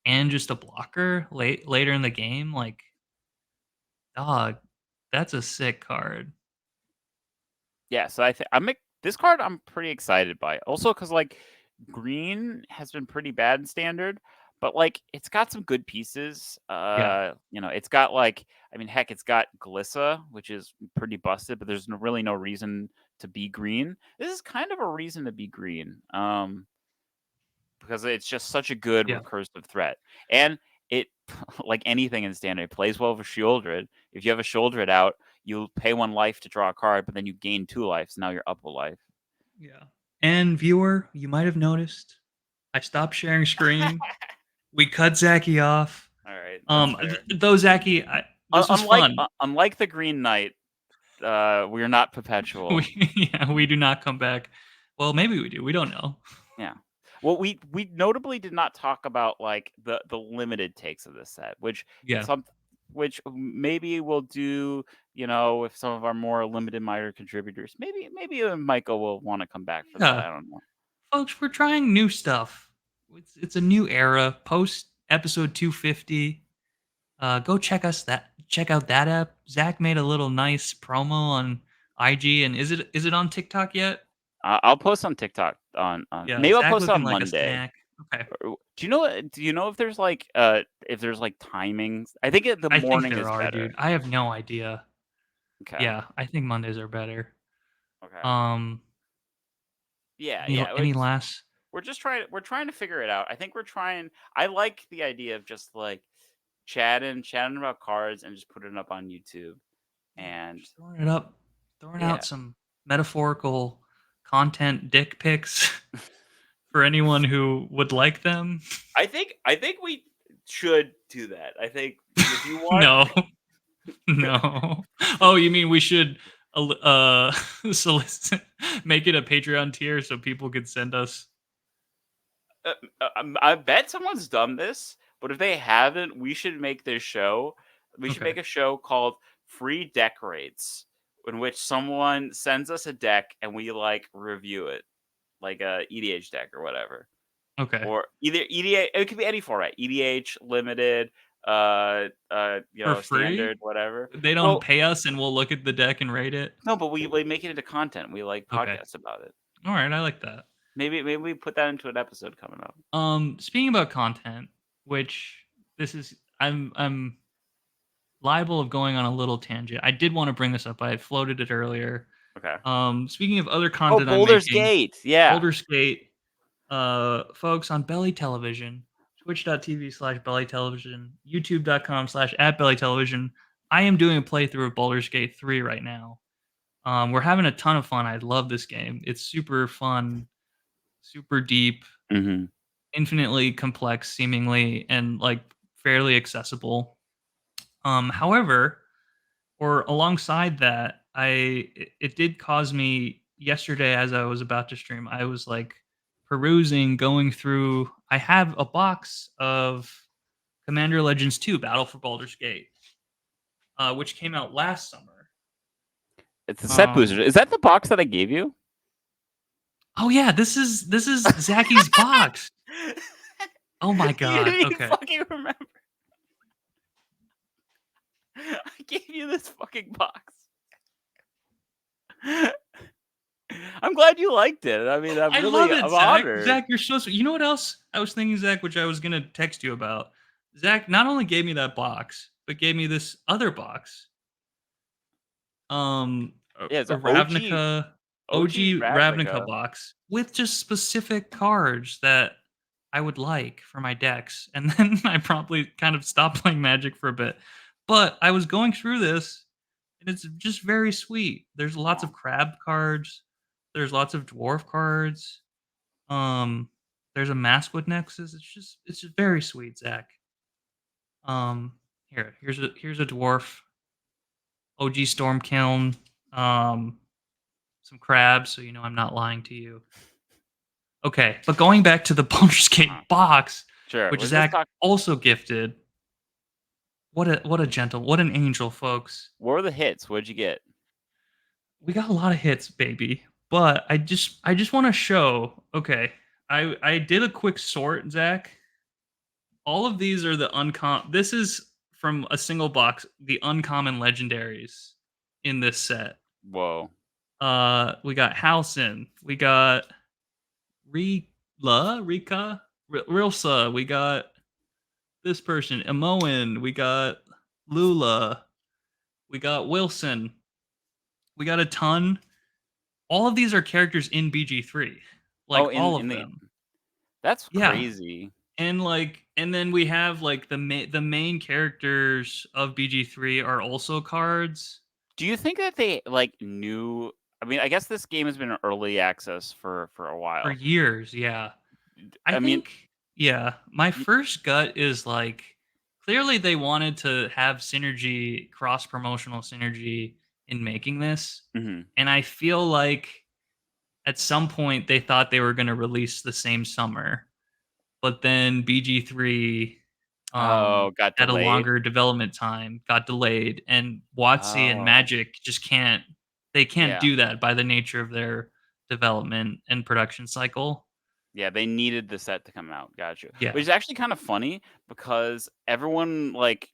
and just a blocker later in the game, like, dog, that's a sick card. Yeah, so I think this card I'm pretty excited by. Also, because like green has been pretty bad in standard, but like it's got some good pieces. Yeah. It's got like heck, it's got Glissa, which is pretty busted, but there's really no reason to be green. This is kind of a reason to be green. Because it's just such a good Yeah. recursive threat. And it, like anything in standard, it plays well with Shieldred. If you have a Shieldred out, you pay 1 life to draw a card, but then you gain 2 life, so now you're up a life. Yeah. And viewer, you might have noticed I stopped sharing screen. We cut Zachy off. All right, that's fair. Though Zachy, this was fun. Unlike the Green Knight, we're not perpetual. We do not come back. Well, maybe we do. We don't know. Yeah. Well, we notably did not talk about like the limited takes of this set, Yeah. which maybe we'll do, with some of our more limited minor contributors. Maybe Micah will want to come back for that. Yeah. I don't know. Folks, we're trying new stuff. It's a new era. Post episode 250. Go check out that app. Zach made a little nice promo on IG, and is it on TikTok yet? I'll post on TikTok Yeah, maybe I'll Zach post looking on like a Monday. snack. Okay. Do you know if there's like timings? I think the I think morning there is are, better. dude. I have no idea. Okay. Yeah, I think Mondays are better. Okay. Um, Yeah. any last? We're trying to figure it out. I think we're trying. I like the idea of just like chatting about cards and just putting it up on YouTube. Yeah, And just throwing it up, throwing yeah, out some metaphorical content dick pics for anyone who would like them. I think we should do that. I think if you want, No, no. Oh, you mean we should solicit, make it a Patreon tier so people could send us? I bet someone's done this, but if they haven't, we should make this show. We should Okay. make a show called Free Deck Rates, in which someone sends us a deck and we like review it, like a EDH deck or whatever, Okay. or either EDH. It could be any format: EDH, limited, For free? standard, whatever. They don't Well, pay us, and we'll look at the deck and rate it. no, but we make it into content. We like Okay. podcasts about it. All right. I like that. Maybe we put that into an episode coming up. Speaking about content, which this is, I'm liable of going on a little tangent. I did want to bring this up. I had floated it earlier. Okay. Speaking of other Oh, content I'm Boulder's making, Gate. Yeah. Baldur's Gate, folks on Belly Television, twitch.tv/Belly Television, youtube.com/@Belly Television. I am doing a playthrough of Baldur's Gate 3 right now. We're having a ton of fun. I love this game. It's super fun, super deep, Mm-hmm. infinitely complex, seemingly, and like fairly accessible. However, or alongside that, it did cause me yesterday as I was about to stream. I was like perusing, going through. I have a box of Commander Legends 2: Battle for Baldur's Gate, which came out last summer. It's a set booster. Is that the box that I gave you? Oh yeah, this is Zachy's box. Oh my You god. didn't even Okay. fucking remember. I gave you this fucking box. I'm glad you liked it. I mean, I love it, I'm Zach. honored. Zach, you're so sweet. You know what else I was thinking, Zach, which I was gonna text you about? Zach not only gave me that box, but gave me this other box. Yeah, it's A an OG OG Ravnica Ravnica. box with just specific cards that I would like for my decks. And then I promptly kind of stopped playing Magic for a bit. But I was going through this and it's just very sweet. There's lots Aw. of crab cards. There's lots of dwarf cards. Um, there's a Maskwood Nexus. It's just very sweet, Zach. Here's a dwarf. OG Stormkiln. Some crabs, so you know I'm not lying to you. Okay, but going back to the Baldur's Uh-huh. Gate box, Sure. which Let's just Zach talk. also gifted. What an angel, folks. What were the hits? What'd you get? We got a lot of hits, baby. But I just want to show. Okay, I did a quick sort, Zach. All of these are the uncommon. This is from a single box, the uncommon legendaries in this set. Whoa. We got Halcyon, we got Rika, Rilsa, we got this person, Emoan, we got Lula, we got Wilson, we got a ton. All of these are characters in BG3, like Oh, all in of the them. that's Yeah, crazy. and then we have like the main characters of BG3 are also cards Do you think that they like knew? I mean, I guess this game has been in early access for a for while. years. Yeah, I I mean, think. Yeah, my y- first gut is like clearly they wanted to have synergy, cross promotional synergy in making this, mhm. and I feel like at some point they thought they were going to release the same summer, but then BG3 Oh, got had a delayed. longer development time, got delayed, and WotC and Oh, Magic just can't they can't yeah. do that by the nature of their development and production cycle. Yeah, they needed the set to come out. Gotcha. Which Yeah. is actually kind of funny because everyone like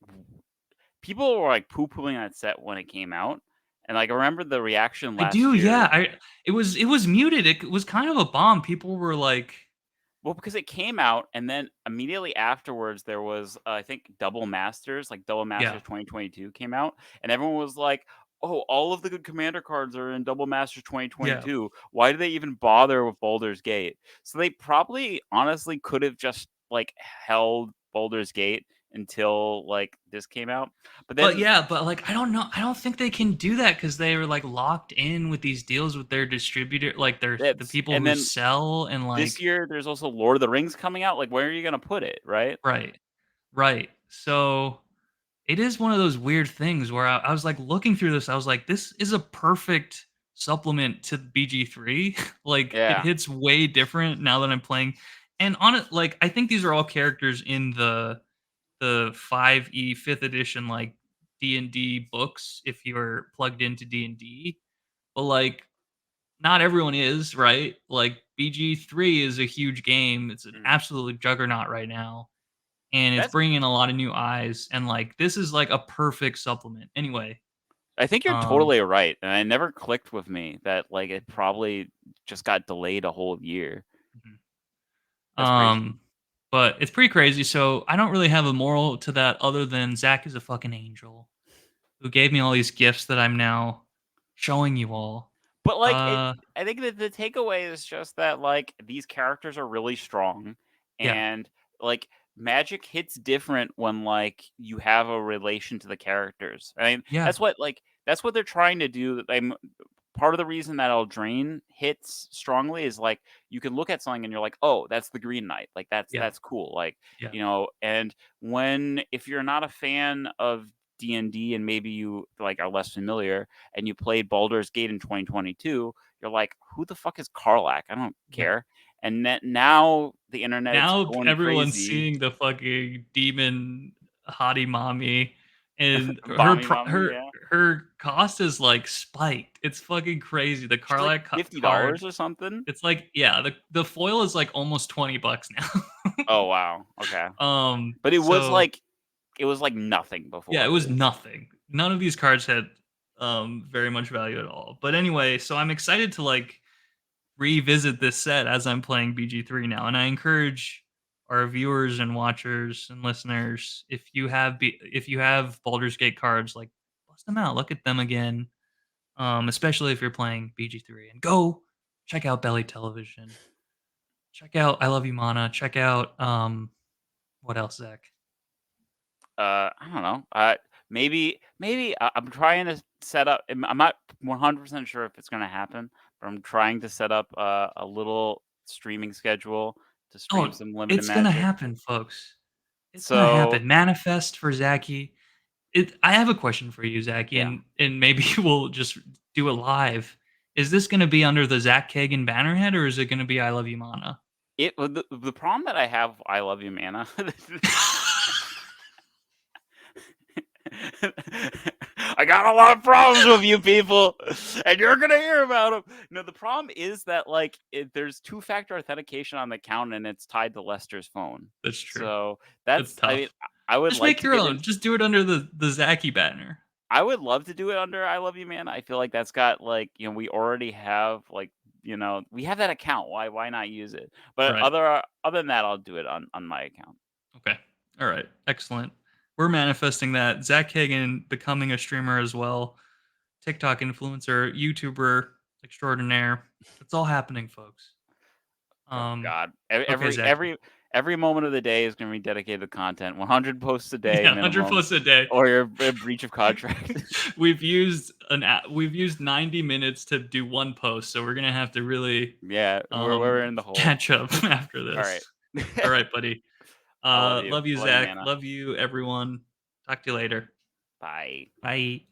people were like poo-pooing that set when it came out. And like I remember the reaction I do, last yeah, year. I it was muted, it was kind of a bomb, people were like Well, because it came out and then immediately afterwards there was I think Double Masters, like Double yeah, Masters 2022 came out and everyone was like, "Oh, all of the good commander cards are in Double Masters yeah. 2022. Why did they even bother with Baldur's Gate?" So they probably honestly could have just like held Baldur's Gate until like this came out. But But then yeah, but, like, I don't know, I don't think they can do that because they were, like, locked in with these deals with their distributor like, the that's people and who then sell and, this like year there's also Lord of the Rings coming out. Like where are you going to put it, right? right, right. So it is one of those weird things where I was like looking through this, I was like, this is a perfect supplement to BG3. Like it Yeah. hits way different now that I'm playing. And on it, like I think these are all characters in the 5e 5th edition like D&D books if you're plugged into D&D. But like not everyone is, right? Like BG3 is a huge game. It's an Mhm. absolute juggernaut right now and it's That's bringing in a lot of new eyes and like this is like a perfect supplement anyway. I think you're um totally right, and it never clicked with me that, like, it probably just got delayed a whole year. mhm. That's crazy. um but it's pretty crazy, so I don't really have a moral to that other than Zach is a fucking angel who gave me all these gifts that I'm now showing you all. But, like, it uh I think that the takeaway is just that, like, these characters are really strong, yeah, and, like, magic hits different when, like, you have a relation to the characters. I mean, yeah, that's what they're trying to do. Part of the reason that Eldraine hits strongly is like you can look at something and you're like, oh, that's the Green Knight. Like yeah, that's cool. Like yeah, and when if you're not a fan of D&D and maybe you like are less familiar and you played Baldur's Gate in 2022, you're like, who the fuck is Karlach? I don't yeah. care. And now the internet's Now going everyone's crazy. seeing the fucking demon hottie mommy, and Bomby Mommy, yeah. her cost is like spiked. It's fucking crazy. The She's like Carlac card, $50 or something. it's like yeah, the foil is like almost $20 now. Oh wow. Okay. But So it was like nothing yeah, before it was this. nothing. None of these cards had very much value at all. But anyway, so I'm excited to like revisit this set as I'm playing BG3 now, and I encourage our viewers and watchers and listeners if you have Baldur's Gate cards, like bust them out, look at them again, especially if you're playing BG3, and go check out Belly Television, check out I Love You Mana, check out what else, Zach? I don't know. Maybe I'm trying to set up. I'm not 100% sure if it's going to happen, but I'm trying to set up a little streaming schedule to stream Oh, some limited it's gonna magic. happen, folks. It's gonna So happen. Manifest for Zachy. I have a question for you, Zachy, yeah, and maybe we'll just do it live. Is this going to be under the Zach Kagan bannerhead, or is it going to be I Love You Mana? The problem that I have, I love you, Mana. I got a lot of problems with you people, and you're gonna hear about them. No, the problem is that like there's two-factor authentication on the account, and it's tied to Lester's phone. That's true. So That's that's, I mean, tough. I would Just like make to your get in. own. Just do it under the Zachy banner. I would love to do it under I love you, man. I feel like that's got like we already have like we have that account. Why not use it? But Right. other than that, I'll do it on my account. Okay. All right. Excellent. We're manifesting that. Zach Kagan becoming a streamer as well. TikTok influencer, YouTuber extraordinaire. It's all happening, folks. Oh Um, God, okay, Zachy. every moment of the day is going to be dedicated to content. 100 posts a day Yeah, 100 minimum, posts a day. or you're a breach of contract. We've used 90 minutes to do one post, so we're gonna have to really Yeah, we're in the hole. catch up after All right. this. All right, buddy. I love you. Love you, I love you, Zach. Manna. Love you, everyone. Talk to you later. Bye. Bye.